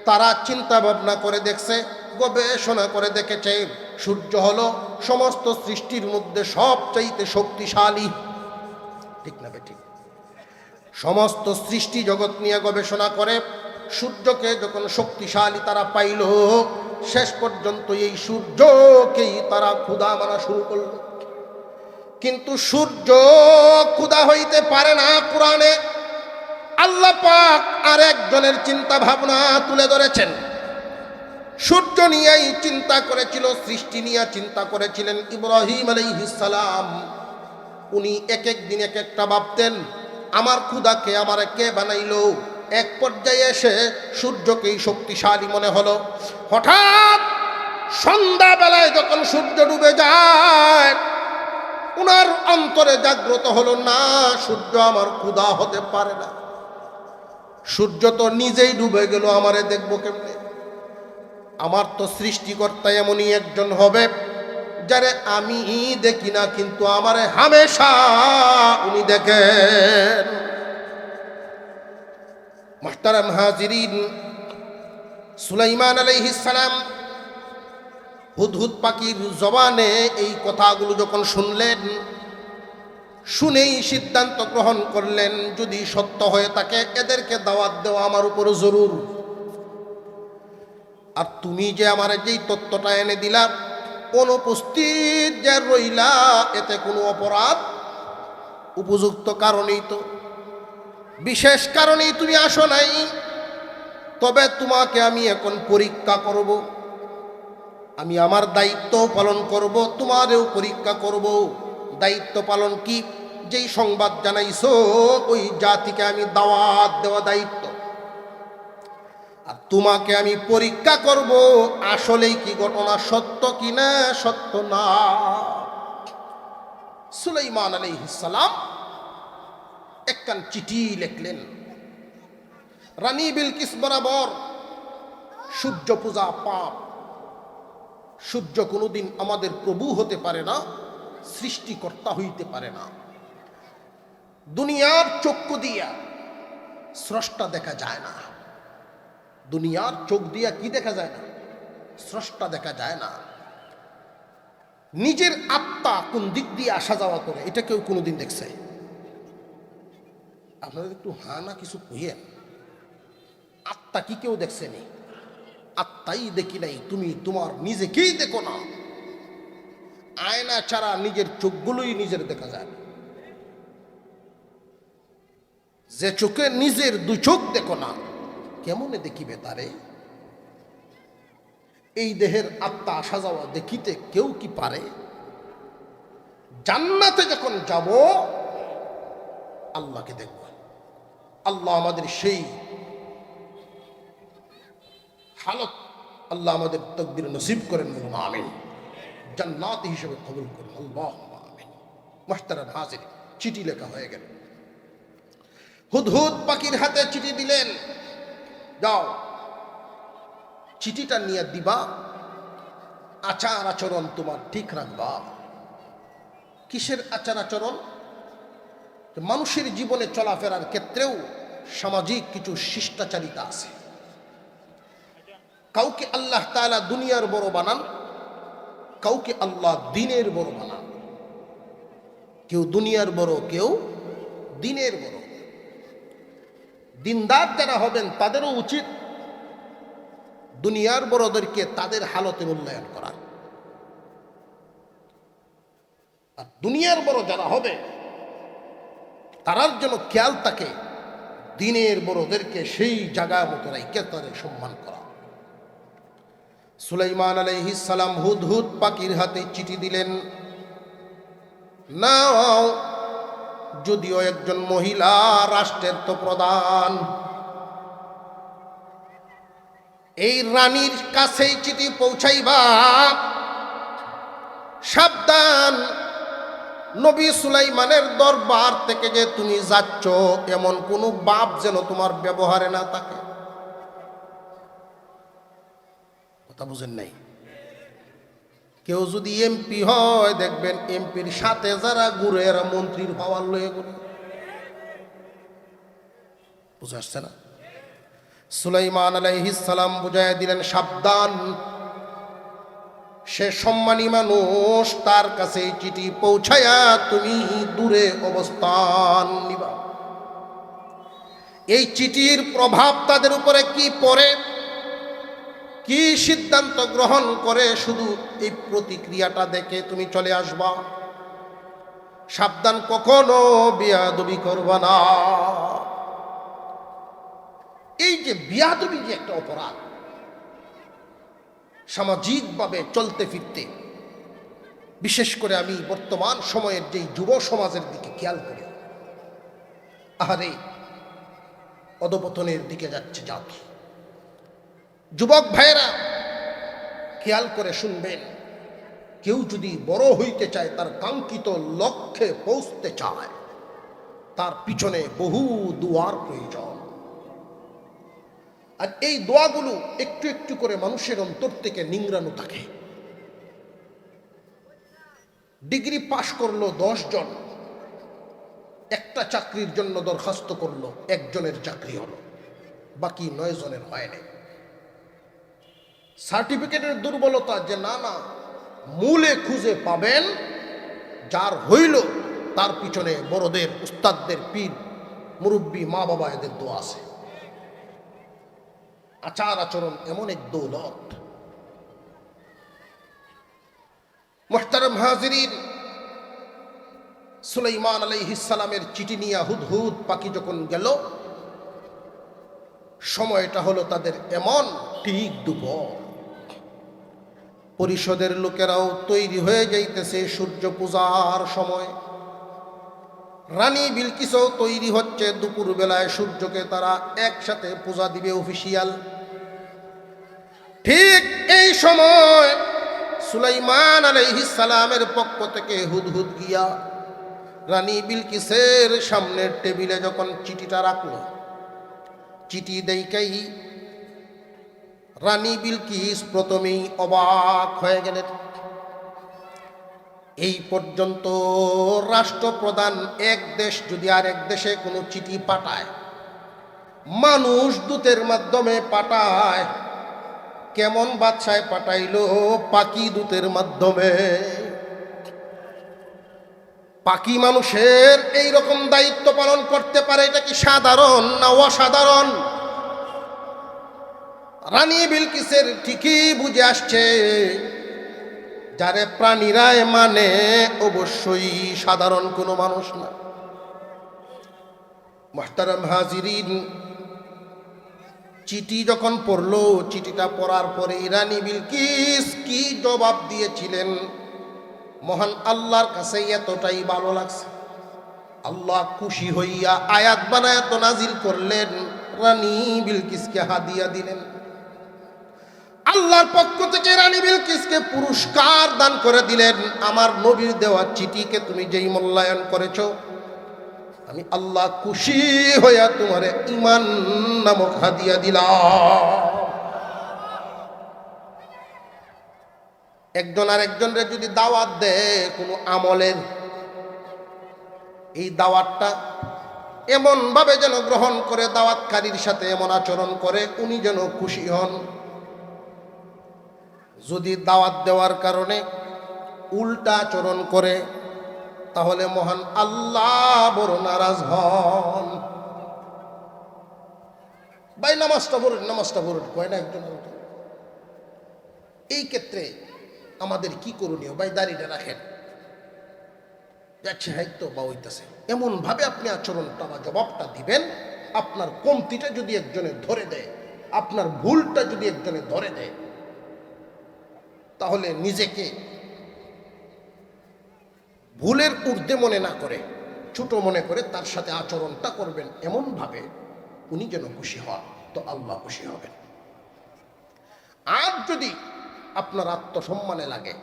তারা চিন্তা ভাবনা করে দেখছে, গবেষণা করে দেখেছে, সূর্য হলো সমস্ত সৃষ্টির মধ্যে সবচাইতে শক্তিশালী। ঠিক না বেঠিক? সমস্ত সৃষ্টি জগৎ নিয়ে গবেষণা করে সূর্যকে যখন শক্তিশালী তারা পাইল, শেষ পর্যন্ত এই সূর্যকেই তারা ক্ষুধা মানা শুরু করল। কিন্তু সূর্য ক্ষুধা হইতে পারে না। কোরআনে আল্লাহ পাক আর একজনের চিন্তা ভাবনা তুলে ধরেছেন। সূর্য নিয়েই চিন্তা করেছিল, সৃষ্টি নিয়ে চিন্তা করেছিলেন ইব্রাহিম আলাইহিস সালাম। উনি এক এক দিন এক একটা ভাবতেন, আমার ক্ষুধাকে আমার কে বানাইলো। এক পর্যায়ে এসে সূর্যকেই শক্তিশালী মনে হলো। হঠাৎ সন্ধ্যাবেলায় যখন সূর্য ডুবে যায়, উনার অন্তরে জাগ্রত হলো, না, সূর্য আমার ক্ষুধা হতে পারে না। সূর্য তো নিজেই ডুবে গেল, আমারে দেখবো কেমনে? আমার তো সৃষ্টিকর্তা এমনই একজন হবে যারে আমি দেখি না, কিন্তু আমারে হামেশা উনি দেখেন। মুহতারাম হাজিরিন, সুলাইমান আলাইহিস সালাম হুদহুদ পাখির জবানে এই কথাগুলো যখন শুনলেন, শুনেই সিদ্ধান্ত গ্রহণ করলেন, যদি সত্য হয়ে থাকে এদেরকে দাওয়াত দেওয়া আমার উপর জরুর। আর তুমি যে আমার যেই তত্ত্বটা এনে দিলা, অনুপস্থিত যে রইলা, এতে কোনো অপরাধ? উপযুক্ত কারণেই তো, বিশেষ কারণেই তুমি আসো নাই। তবে তোমাকে আমি এখন পরীক্ষা করব। আমি আমার দায়িত্ব পালন করব, তোমারও পরীক্ষা করব। দায়িত্ব পালন কি? যেই সংবাদ জানাইছো ওই জাতিকে আমি দাওয়াত দেওয়া দায়িত্ব। আর তোমাকে আমি পরীক্ষা করব, আসলেই কি ঘটনা সত্য কিনা সত্য না। সুলাইমান আলাইহিস সালাম একখান চিঠি লিখলেন রানী বিলকিস বরাবর। সূর্য পূজা পাপ। সূর্য কোনোদিন আমাদের প্রভু হতে পারে না, সৃষ্টিকর্তা হইতে পারে না। দুনিয়ার চক্ষু দিয়া স্রষ্টা দেখা যায় না। দুনিয়ার চোখ দিয়া কি দেখা যায় না? স্রষ্টা দেখা যায় না। নিজের আত্মা কোন দিক দিয়ে আসা যাওয়া করে, এটা কেউ কোনোদিন দেখছে? আপনারা একটু হ্যাঁ না কিছু কইয়েন। আত্মা কি কেউ দেখছেনি? আত্মাই দেখি নাই। তুমি তোমার নিজেকেই দেখো না। আয়না ছাড়া নিজের চোখগুলোই নিজের দেখা যায় না। যে চোখে নিজের দুই চোখ দেখো না, কেমনে দেখিবে তারে? এই দেহের আত্মা আসা যাওয়া দেখিতে কেউ কি পারে? জান্নাতে যখন যাব আল্লাহকে দেখব। আল্লাহ আমাদের সেই হালত, আল্লাহ আমাদের তাকদীর নসিব করেন, বলুন আমিন। জান্নাত হিসেবে কবুল করুন, আল্লাহুম্মা আমিন। মুহতারাম হাজির, চিঠি লেখা হয়ে গেল। হুদহুদ পাখির হাতে চিঠি দিলেন, যাও চিঠিটা নিয়ে দিবা, আচার আচরণ তোমার ঠিক রাখবা। কিসের আচার আচরণ? মানুষের জীবনে চলাফেরার ক্ষেত্রেও সামাজিক কিছু শিষ্টাচারিতা আছে। কাউকে আল্লাহ তাআলা দুনিয়ার বড় বানান, কাউকে আল্লাহ দিনের বড় বানান। কেউ দুনিয়ার বড়, কেউ দিনের বড়। দিনদার যারা হবেন তাদেরও উচিত দুনিয়ার বড়দেরকে তাদের হালতে মূল্যায়ন করা। আর দুনিয়ার বড় যারা হবে তারার জন্য খেয়াল থাকে দিনের বড়দেরকে সেই জায়গা মতো রাইখে তাদের সম্মান করা। সুলাইমান আলাইহিস সালাম হুদহুদ পাখির হাতে চিঠি দিলেন। নাও, যদিও একজন মহিলা, রাষ্ট্রের তো প্রধান, এই রানীর কাছেই চিঠি পৌঁছাইবা। সাবধান, নবী সুলাইমানের দরবার থেকে যে তুমি যাচ্ছ এমন কোনো বাপ যেন তোমার ব্যবহারে না থাকে। কথা বুঝেন নাই? কেউ যদি এমপি হয় দেখবেন এমপির সাথে যারা ঘুরে এরা মন্ত্রীর পাওয়ার লয়ে ঘুরে। বুঝে আসছে না? সুলাইমান আলাইহিস সালাম বুঝাইয়া দিলেন সাবধান, সে সম্মানী মানুষ, তার কাছে চিঠি পৌঁছায়া তুমি দূরে অবস্থান নিবা। এই চিঠির প্রভাব তাদের উপরে কি পড়ে, কি সিদ্ধান্ত গ্রহণ করে, শুধু এই প্রতিক্রিয়াটা দেখে তুমি চলে আসবা। সাবধান, কখনো বিয়াদবি করবা না। এই যে বিয়াদবি যে একটা অপরাধ, সামাজিকভাবে চলতে ফিরতে, বিশেষ করে আমি বর্তমান সময়ের যে যুব সমাজের দিকে খেয়াল করি, আহারে অধপতনের দিকে যাচ্ছে জাতি। যুবক ভাইয়েরা খেয়াল করে শুনবেন, কেউ যদি বড় হইতে চায়, তার কাঙ্ক্ষিত লক্ষ্যে পৌঁছতে চায়, তার পিছনে বহু দুয়ার প্রয়োজন। আর এই দোয়াগুলো একটু একটু করে মানুষের অন্তর থেকে নিংড়ানো থাকে। ডিগ্রি পাশ করলো 10 জন, একটা চাকরির জন্য দরখাস্ত করলো, একজনের চাকরি হলো, বাকি 9 জনের হয় নাই। সার্টিফিকেটের দুর্বলতা যে না না, মূলে খুঁজে পাবেন যার হইল, তার পিছনে বড়দের, উস্তাদদের, পীর মুরব্বী, মা বাবা, এদের দোয়া আছে। আচার আচরণ এমন এক দৌলত। মুহতারাম হাজিরিন, সুলাইমান আলাইহিস সালামের চিঠি নিয়ে হুদহুদ পাখি যখন গেল, সময়টা হলো তাদের এমন ঠিক দুপুর। পরিষদের লোকেরাও তৈরি হয়ে যাইতেছে সূর্য পূজার সময়। রানী বিলকিসও তৈরি হচ্ছে, দুপুর বেলায় সূর্যকে তারা একসাথে পূজা দিবে অফিসিয়াল। ঠিক এই সময় সুলাইমান আলাইহিস সালামের পক্ষ থেকে হুদহুদ গিয়া রানী বিলকিসের সামনের টেবিলে যখন চিঠিটা রাখলো, চিঠি দেইকাই রানী বিলকিস প্রথমেই অবাক হয়ে গেলেন। এই পর্যন্ত রাষ্ট্রপ্রধান এক দেশ যদি আরেক দেশে কোনো চিঠি পাঠায়, মানুষ দূতের মাধ্যমে পাঠায়, কেমন বাদশায় পাঠাইলো? পাখি দূতের মাধ্যমে। পাখি মানুষের এই রকম দায়িত্ব পালন করতে পারে, এটা কি সাধারণ না অসাধারণ? রানী বিলকিসের ঠিকই বুঝে আসছে, যারে প্রাণীরাই মানে অবশ্যই সাধারণ কোনো মানুষ না। মুহতারাম হাজিরিন, চিঠি যখন পড়লো, চিঠিটা পড়ার পরে রানী বিলকিস কি জবাব দিয়েছিলেন, মহান আল্লাহর কাছে এতটাই ভালো লাগছে, আল্লাহ খুশি হইয়া আয়াত বানায় তো নাজিল করলেন, রানী বিলকিসকে হাদিয়া দিলেন। আল্লাহর পক্ষ থেকে রানী বিলকিসকে পুরস্কার দান করে দিলেন, আমার নবীর দেওয়া চিঠিকে তুমি যেই মূল্যায়ন করেছো, আমি আল্লাহ খুশি হইয়া তোমারে ঈমান নামক হাদিয়া দিলাম। একজন আর একজনের যদি দাওয়াত দেয় কোনো আমলের, এই দাওয়াতটা এমন ভাবে যেন গ্রহণ করে, দাওয়াতকারীর সাথে এমন আচরণ করে উনি যেন খুশি হন। যদি দাওয়াত দেওয়ার কারণে উল্টা আচরণ করে, তাহলে মহান আল্লাহ বড় নারাজ হন। ভাই নামাজটা পড়ুন কয় না একজন। এই ক্ষেত্রে আমাদের কি করণীয়? ভাই দাড়িটা রাখেন, যাচ্ছে হাইতো বা হইতেছে, এমন ভাবে আপনি আচরণটা বা জবাবটা দিবেন, আপনার কমতিটা যদি একজনে ধরে দেয়, আপনার ভুলটা যদি একজনে ধরে দেয়, তাহলে নিজেকে ভুলের ঊর্ধ্বে মনে না করে, ছোট মনে করে তার সাথে আচরণটা করবেন এমন ভাবে উনি যেন খুশি হন, তো আল্লাহ খুশি হবেন। আর যদি আপনার আত্মসম্মানে লাগে,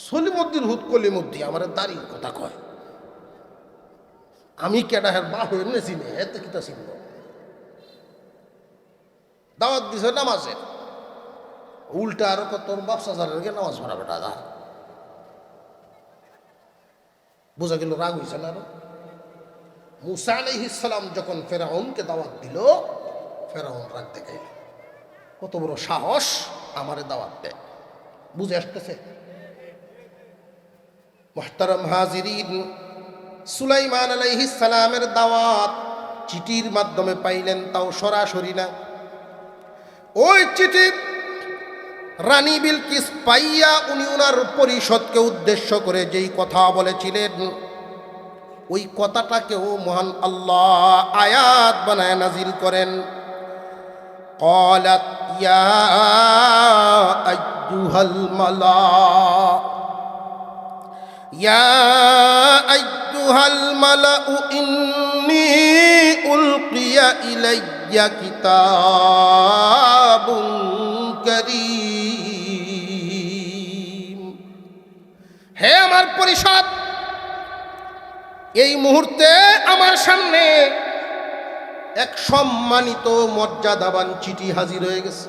সলিমুদ্দিন হুদ কলিমুদ্দিন আমার দাঁড়িয়ে কথা কয়, আমি কেডাহের বাপ হয়ে চিনি, এতে কিতা চিনব? দাওয়াত দিছে নামাজের, উল্টা আরো তোর ব্যবসা চালার নামাজ পড়া বেটা যা। বোঝা গেল রাগ হয়েছে না আরো। মুসা আলাইহিস সালাম যখন ফেরাউনকে দাওয়াত দিল, ফেরাউন রাগ দেখাইল, কত বড় সাহস আমারে দাওয়াত দেয়। বুঝে আসতেছে? মুহতারাম হাজিরিন, সুলাইমান আলাইহিস সালামের দাওয়াত চিঠির মাধ্যমে পাইলেন, তাও সরাসরি না। ওই চিঠি রানী বিলকিস পাইয়া উনি ওনার পরিষদকে উদ্দেশ্য করে যেই কথা বলেছিলেন, ওই কথাটাকেও মহান আল্লাহ আয়াত বানায় নাজিল করেন। ক্বালাত ইয়া আইয়ুহাল মালা, ইয়া আইয়ুহাল মালাউ ইন্নী উলকিয়া ইলাইয়া কিতাবুন কারীম। হে আমার পরিষদ, এই মুহূর্তে আমার সামনে এক সম্মানিত মর্যাদাবান চিঠি হাজির হয়ে গেছে।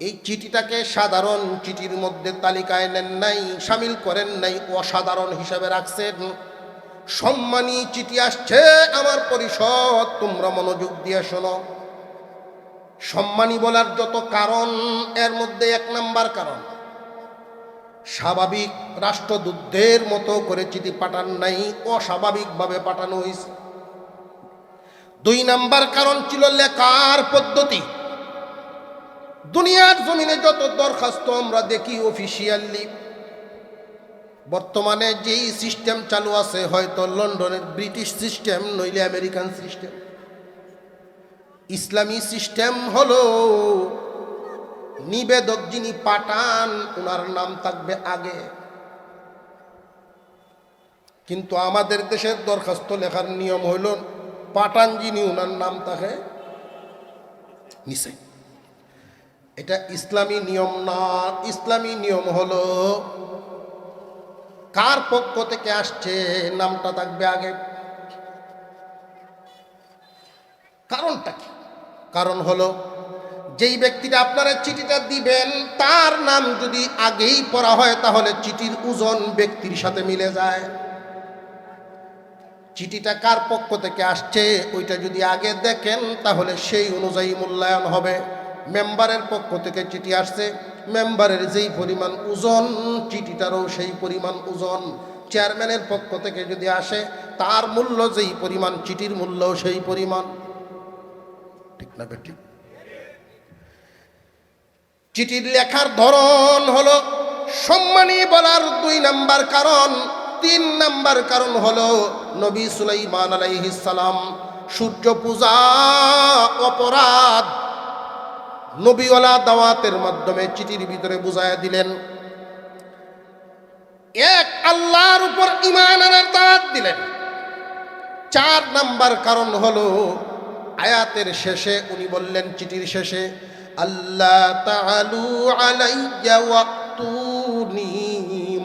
এই চিঠিটাকে সাধারণ চিঠির মধ্যে তালিকায় নেন নাই, সামিল করেন নাই, অসাধারণ হিসাবে রাখছেন। সম্মানী চিঠি আসছে আমার পরিষদ, তোমরা মনোযোগ দিয়ে শোনো। সম্মানী বলার যত কারণ, এর মধ্যে এক নাম্বার কারণ, স্বাভাবিক রাষ্ট্রদূতদের মতো করে চিঠি পাঠান নাই, অস্বাভাবিকভাবে পাঠানো হয়েছে। 2 নাম্বার কারণ ছিল লেখার পদ্ধতি। দুনিয়ার জমিনে যত দরখাস্ত আমরা দেখি অফিসিয়ালি, বর্তমানে যেই সিস্টেম চালু আছে, হয়তো লন্ডনের ব্রিটিশ সিস্টেম, নইলে আমেরিকান সিস্টেম। ইসলামী সিস্টেম হলো নিবেদক যিনি পাঠান ওনার নাম থাকবে আগে, কিন্তু আমাদের দেশের দরখাস্ত লেখার নিয়ম হইল পাঠান যিনি ওনার নাম থাকে নিচে। এটা ইসলামী নিয়ম না। ইসলামী নিয়ম হলো কার পক্ষ থেকে আসছে নামটা থাকবে আগে। কারণটা কি? কারণ হলো যেই ব্যক্তিটা আপনারা চিঠিটা দিবেন তার নাম যদি আগেই পড়া হয়, তাহলে চিঠির ওজন ব্যক্তির সাথে মিলে যায়। চিঠিটা কার পক্ষ থেকে আসছে ওইটা যদি আগে দেখেন, তাহলে সেই অনুযায়ী মূল্যায়ন হবে। মেম্বারের পক্ষ থেকে চিঠি আসছে, মেম্বারের যেই পরিমাণ ওজন, চিঠিটারও সেই পরিমাণ ওজন। চেয়ারম্যানের পক্ষ থেকে যদি আসে, তার মূল্য যেই পরিমাণ, চিঠির মূল্যও সেই পরিমাণ। ঠিক না বেঠিক? চিঠির লেখার ধরন হলো সম্মানী বলার 2 নাম্বার কারণ। 3 নাম্বার কারণ হলো নবী সুলাইমান আলাইহিস সালাম সূর্য পূজা অপরাধ নবীওয়ালা দাওয়াতের মাধ্যমে চিঠির ভিতরে বুঝাইয়া দিলেন। এক আল্লাহর উপর ঈমান আনার দাওয়াত দিলেন। 4 নাম্বার কারণ হলো আয়াতের শেষে উনি বললেন, চিঠির শেষে, আল্লাহ তাআলু আলাইয়া ওয়াতুনি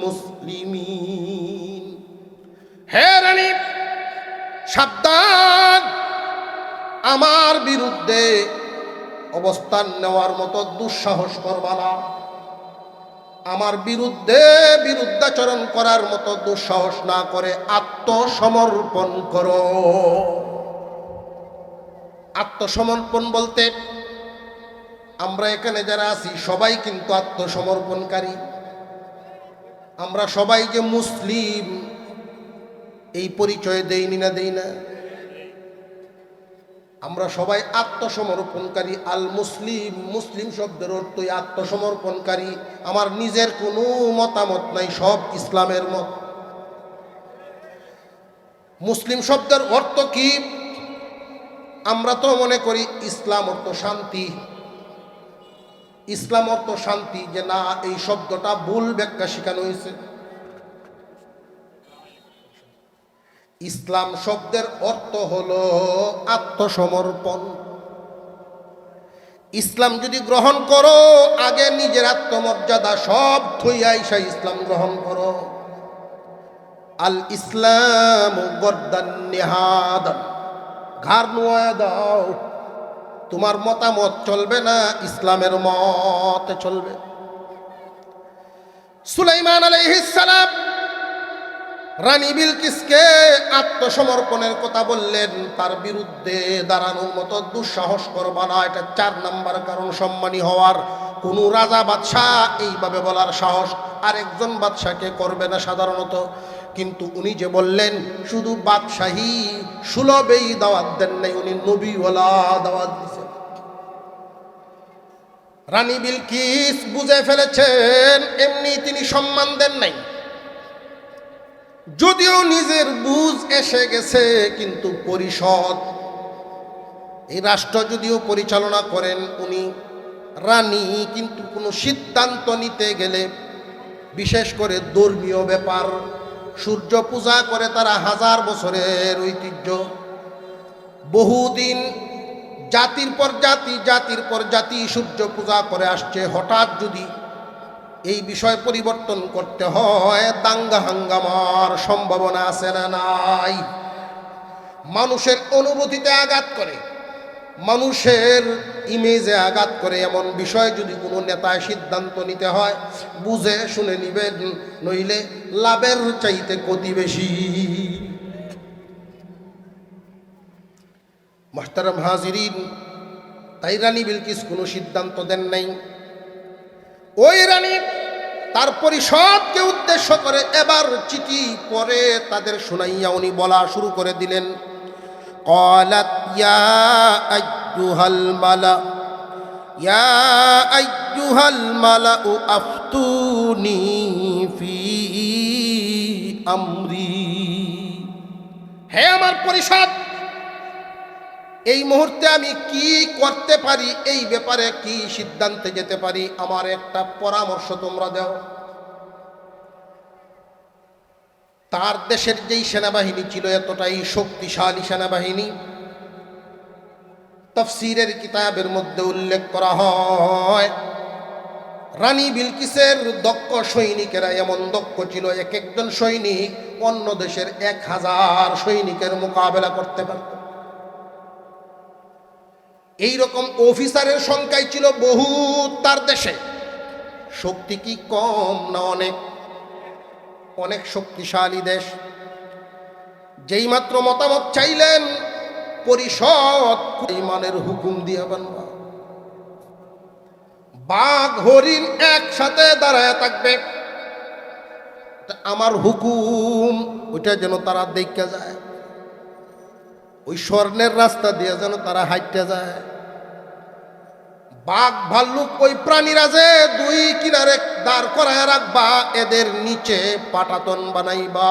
মুসলিমিন। হে রানী, সাবধান, আমার বিরুদ্ধে অবস্থান নেওয়ার মতো দুঃসাহস করবা না। আমার বিরুদ্ধে বিরুদ্ধাচরণ করার মতো দুঃসাহস না করে আত্মসমর্পণ করো। আত্মসমর্পণ বলতে আমরা এখানে যারা আছি সবাই কিন্তু আত্মসমর্পণকারী। আমরা সবাই যে মুসলিম এই পরিচয় দেইনি না, দেই না? আমরা সবাই আত্মসমর্পণকারী। আল মুসলিম, মুসলিম শব্দের অর্থই আত্মসমর্পণকারী। আমার নিজের কোনো মতামত নাই, সব ইসলামের মত। মুসলিম শব্দের অর্থ কি? আমরা তো মনে করি ইসলাম অর্থ শান্তি, ইসলাম অর্থ শান্তি, যে না, এই শব্দটা ভুল ব্যাখ্যা শেখানো হয়েছে। ইসলাম শব্দের অর্থ হলো আত্মসমর্পণ। ইসলাম যদি গ্রহণ করো, আগে নিজের আত্মমর্যাদা সব থইয়া আইসা ইসলাম গ্রহণ করো। আল ইসলাম গর্দান নিহাদান, ঘাড় নোয়া দাও। তোমার মতামত চলবে না, ইসলামের মত চলবে। সুলাইমান আলাইহিস সালাম রানী বিলকিসকে আত্মসমর্পণের কথা বললেন, তার বিরুদ্ধে দাঁড়ানোর মতো দুঃসাহস করবা না। এটা 4 নাম্বার কারণ সম্মানী হওয়ার। কোনো রাজা বাদশাহ এইভাবে বলার সাহস আরেকজন বাদশাকে করবে না সাধারণত। কিন্তু উনি যে বললেন, শুধু বাদশাহী সুলভেই দাওয়াত দেন নাই, উনি নবীওয়ালা দাওয়াত দিয়েছেন। রানী বিলকিস বুঝে ফেলেছেন, এমনি তিনি সম্মান দেন নাই। যদিও নিজের বুঝ এসে গেছে, কিন্তু পরিষদ, এই রাষ্ট্র যদিও পরিচালনা করেন উনি রানী, কিন্তু কোনো সিদ্ধান্ত নিতে গেলে, বিশেষ করে ধর্মীয় ব্যাপার, সূর্য পূজা করে তারা 1000 বছরের ঐতিহ্য, বহুদিন জাতির পর জাতি, জাতির পর জাতি সূর্য পূজা করে আসছে। হঠাৎ যদি এই বিষয় পরিবর্তন করতে হয়, দাঙ্গা হাঙ্গামার সম্ভাবনা আছে না নাই? মানুষের অনুভূতিতে আঘাত করে, মানুষের ইমেজে আঘাত করে, এমন বিষয় যদি কোনো নেতায় সিদ্ধান্ত নিতে হয়, বুঝে শুনে নিবেন, নইলে লাভের চাইতে ক্ষতি বেশি। মুহতারাম হাজিরিন, তাই রানী বিলকিস কোনো সিদ্ধান্ত দেন নাই। ওই রানী তার পরিষদকে উদ্দেশ্য করে এবার চিঠি পরে তাদের শুনাইয়া উনি বলা শুরু করে দিলেন। قالت يا أيها الملأ يا أيها الملأ أفتوني في أمري। হে আমার পরিষদ, এই মুহূর্তে আমি কি করতে পারি, এই ব্যাপারে কি সিদ্ধান্তে যেতে পারি, আমার একটা পরামর্শ তোমরা দাও। তার দেশের যেই সেনাবাহিনী ছিল, এতটাই শক্তিশালী সেনাবাহিনী, তাফসীরের কিতাবের মধ্যে উল্লেখ করা হয় রানী বিলকিসের দক্ষ সৈনিকেরা এমন দক্ষ ছিল, এক একজন সৈনিক অন্য দেশের 1000 সৈনিকের মোকাবেলা করতে পারত। এইরকম অফিসারের সংখ্যাই ছিল বহু তার দেশে। শক্তি কি কম না? অনেক অনেক শক্তিশালী দেশ। যেই মাত্র মতামত চাইলেন, পরিষদ ইমানের হুকুম দিয়ে বানবা, বাঘ হরিণ একসাথে দাঁড়ায় থাকবে, আমার হুকুম ওইটা যেন তারা দেখতে যায়, ওই স্বর্ণের রাস্তা দিয়ে যেন তারা হাঁটতে যায়। বাঘ ভাল্লুক ওই প্রাণীরা যে 2 কিনারে দাঁড় করায় রাখবা, এদের নিচে পাটাতন বানাইবা,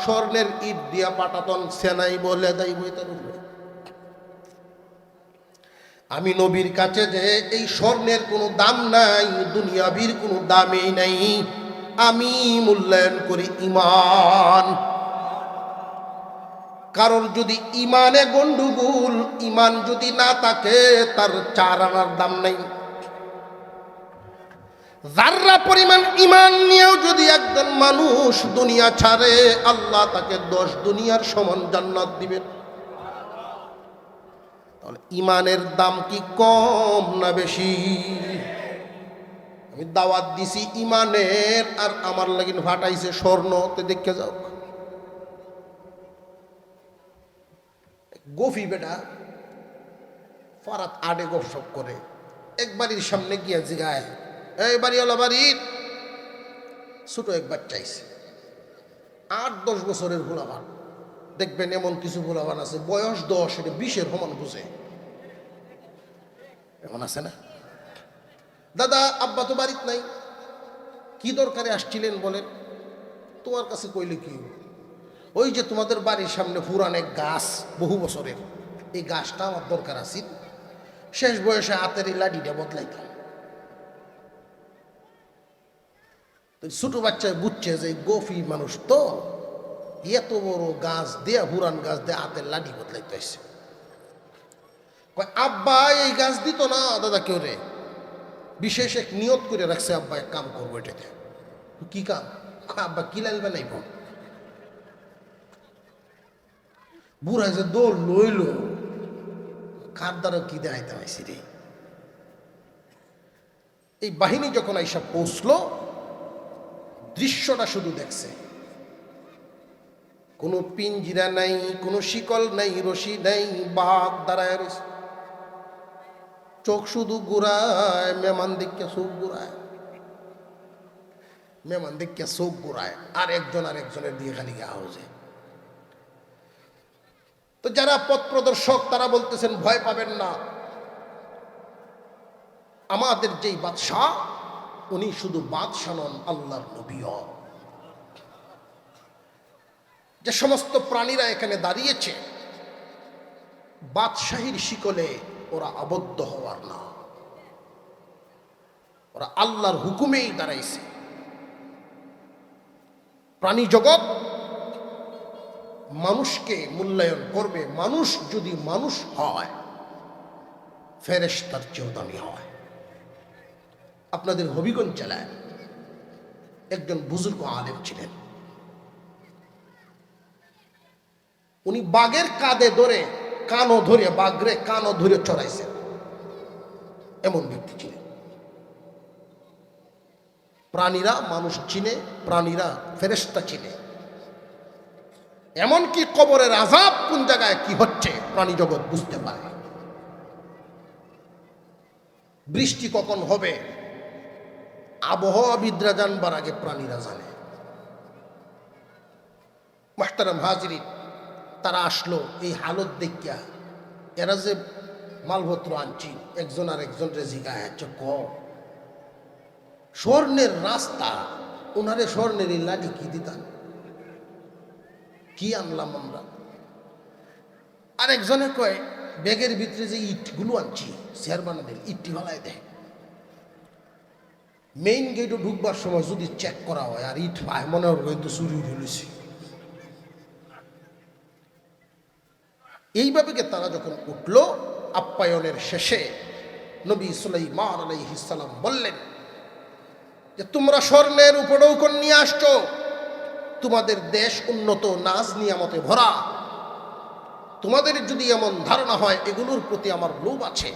স্বর্ণের ইট দিয়া পাটাতন সেনাই বলে দেয় বইতে। আমি নবীর কাছে যে এই স্বর্ণের কোনো দাম নাই, দুনিয়াবির কোনো দামই নাই, আমি মূল্যায়ন করি ঈমান। কারোর যদি ইমানে গন্ডগোল, ইমান যদি না থাকে, তার 4 আনার দাম নাই। যাররা পরিমাণ ইমান নিয়েও যদি একজন মানুষ দুনিয়া ছাড়ে, আল্লাহ তাকে 10 দুনিয়ার সমান জান্নাত দিবেন। তাহলে ইমানের দাম কি কম না বেশি? আমি দাওয়াত দিছি ইমানের, আর আমার লাগিন ফাটাইছে স্বর্ণ, তে দেখে যাও। গফি বেটা ফারাত আডে গপসপ করে, এক বাড়ির সামনে গিয়া জিগায়, এই বাড়িওয়ালা বাড়ির ছোট এক বাচ্চা আইছে, 8-10 বছরের ভোলাবান। দেখবেন এমন কিছু ভোলাবান আছে বয়স 10, এটা 20-এর সমান বুঝে, এমন আছে না? দাদা আব্বা তো বাড়িতে নাই, কি দরকারে আসছিলেন বলেন? তোমার কাছে কইলে কি? ওই যে তোমাদের বাড়ির সামনে পুরান এক গাছ, বহু বছরের, এই গাছটা আমার দরকার আছে, শেষ বয়সে হাতের এই লাঠিটা বদলাইতাম। ছোট বাচ্চায় বুঝছে যে গফি মানুষ তো, এত বড় গাছ দেয়া, পুরান গাছ দেয়া হাতের লাঠি বদলাইতে হয়েছে। আব্বা এই গাছ দিত না দাদা কেউ রে, বিশেষ এক নিয়ত করে রাখছে, আব্বা এক কাম করবো এটাতে। কি কাম? আব্বা কি লাইলবে নাইব। বুড়া যে দৌড় লইল, কার দ্বারা কি দেখাইতে হয়েছি রে। এই বাহিনী যখন আইসা পৌঁছলো, দৃশ্যটা শুধু দেখছে, কোনো পিঞ্জিরা নাই, কোনো শিকল নাই, রশি নাই, বাঘ দাঁড়ায় রয়েছে, চোখ শুধু ঘুরায়, মেহমান দিককে চোখ ঘুরায়, মেহমান দিককে চোখ ঘুরায়, আর একজনের দিয়ে খালি আওয়াজে। তো যারা পথ প্রদর্শক তারা বলতেছেন ভয় পাবেন না, আমাদের যেই বাদশাহ উনি শুধু বাদশাহ নন, আল্লাহর নবীও। যে সমস্ত প্রাণীরা এখানে দাঁড়িয়েছে, বাদশাহীর শিকলে ওরা আবদ্ধ হওয়ার না, ওরা আল্লাহর হুকুমেই দাঁড়াইছে। প্রাণী জগৎ মানুষকে মূল্যায়ন করবে, মানুষ যদি মানুষ হয় ফেরেশতার চেয়েও দামি হয়। আপনাদের হবিগঞ্জ জেলায় একজন বুজুর্গ আলেম ছিলেন, উনি বাঘের কাঁধে ধরে কানও ধরে, বাঘরে কানও ধরে চড়াইছেন, এমন ব্যক্তি ছিলেন। প্রাণীরা মানুষ চিনে, প্রাণীরা ফেরেশতা চিনে, এমনকি কবরের আযাব কোন জায়গায় কি হচ্ছে প্রাণী জগৎ বুঝতে পারে। বৃষ্টি কখন হবে আবহাওয়াবিদরা জানবার আগে প্রাণীরা জানে। মুহতারাম হাজিরিন, তারা আসলো এই হালত দেখিয়া, এরা যে মালপত্র আনছি, একজন আর একজনের জিগায় ক স্বর্ণের রাস্তা, ওনারে স্বর্ণের এই লাঠি কি দিতাম, কি আনলাম আমরা। আর একজনে কয় ব্যাগের ভিতরে যে ইটগুলো আনছি, শেয়ারবানাদের ইটটি ভালায় দেয়, মেইন গেটও ঢুকবার সময় যদি চেক করা হয় আর ইট পায়, মনে হয় কিন্তু চুরি ফেলেছি। এইভাবে তারা যখন উঠল, আপ্যায়নের শেষে নবী সুলাইমান আলাইহিস সালাম বললেন যে তোমরা স্বর্ণের উপঢৌকন নিয়ে আসছো, তোমাদের দেশ উন্নত নাজ নিয়ামতে ভরা, তোমাদের যদি এমন ধারণা হয় এগুলোর প্রতি আমার লোভ আছে,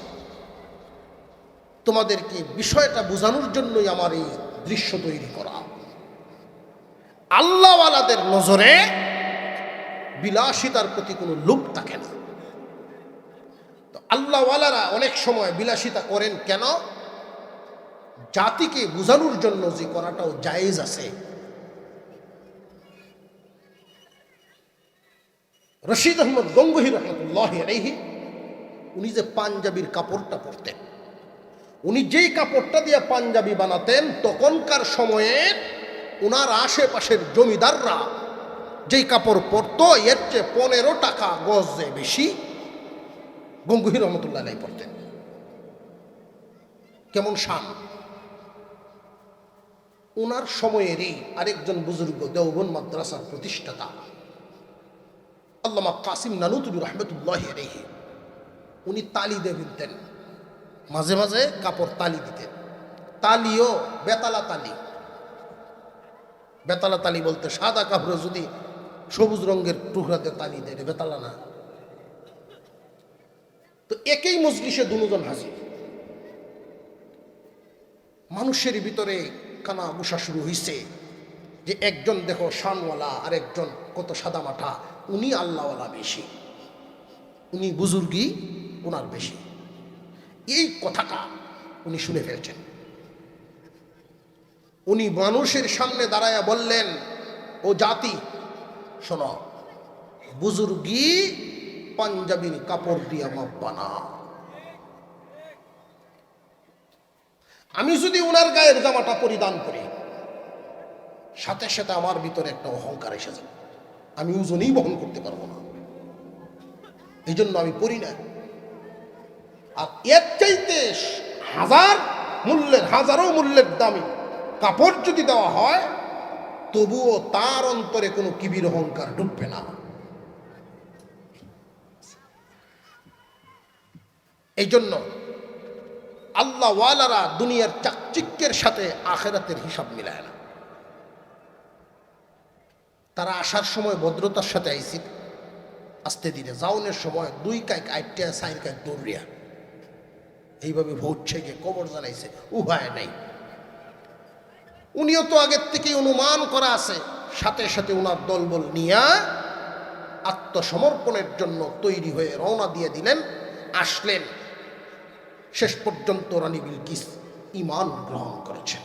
তোমাদেরকে বিষয়টা বোঝানোর জন্যই আমার এই দৃশ্য তৈরি করা। আল্লাহওয়ালাদের নজরে বিলাসিতার প্রতি কোনো লোভ থাকে না। তো আল্লাহওয়ালারা অনেক সময় বিলাসিতা করেন কেন? জাতিকে বোঝানোর জন্য যে করাটাও জায়েজ আছে। রশিদ আহমদ গঙ্গোহী রহমতুল্লাহি আলাইহি, উনি যে পাঞ্জাবির কাপড়টা পরতেন, উনি যেই কাপড়টা দিয়ে পাঞ্জাবি বানাতেন, তখনকার সময়ে ওনার আশেপাশের জমিদাররা যেই কাপড় পরতো এর চেয়ে 15 টাকা গজে বেশি গঙ্গোহী রহমতুল্লাহ আলাইহি পরতেন। কেমন শান! ওনার সময়েরই আরেকজন বুজুর্গ, দেওবন্দ মাদ্রাসার প্রতিষ্ঠাতা আল্লামা কাসিম নানুতুবি রহমতুল্লাহি আলাইহি, উনি তালি দিয়ে ফেলতেন, মাঝে মাঝে কাপড় তালি দিতেন। তালিও বেতালা তালি। বেতালা তালি বলতে সাদা কাপড়ে যদি সবুজ রঙের টুকরাতে তালি দেয়, বেতালা না। তো একই মজলিসে দুজন হাজির, মানুষের ভিতরে কানা বসা শুরু হয়েছে যে একজন দেখো শানওয়ালা, আর একজন কত সাদা মাঠা, উনি আল্লাহওয়ালা বেশি, উনি বুজুর্গি ওনার বেশি। এই কথাটা উনি শুনে ফেলছেন। উনি মানুষের সামনে দাঁড়ায়া বললেন, ও জাতি শোনো, বুজুর্গি পাঞ্জাবির কাপড় দিয়া মাপবা না। আমি যদি ওনার গায়ের জামাটা পরিধান করি, সাথে সাথে আমার ভিতরে একটা অহংকার এসে যাবে, আমি ওজনই বহন করতে পারবো না, এই জন্য আমি পরি না। আর এর চাইতে হাজারো মূল্যের দামি কাপড় যদি দেওয়া হয়, তবুও তার অন্তরে কোনো কিবির অহংকার ঢুকবে না। এই জন্য আল্লাহওয়ালারা দুনিয়ার চাকচিক্যের সাথে আখেরাতের হিসাব মিলায় না। তারা আসার সময় ভদ্রতার সাথে আইসি, আস্তে ধীরে যাওনের সময় 2 কাইক আইটিয়া 4 কাইক দৌড়িয়া এইভাবে ভোটছে গিয়ে কবর জানাইছে, উপায় নাই। উনিও তো আগের থেকেই অনুমান করা আছে, সাথে সাথে ওনার দলবল নিয়া আত্মসমর্পণের জন্য তৈরি হয়ে রওনা দিয়ে দিলেন, আসলেন। শেষ পর্যন্ত রানী বিলকিস ঈমান গ্রহণ করেছেন।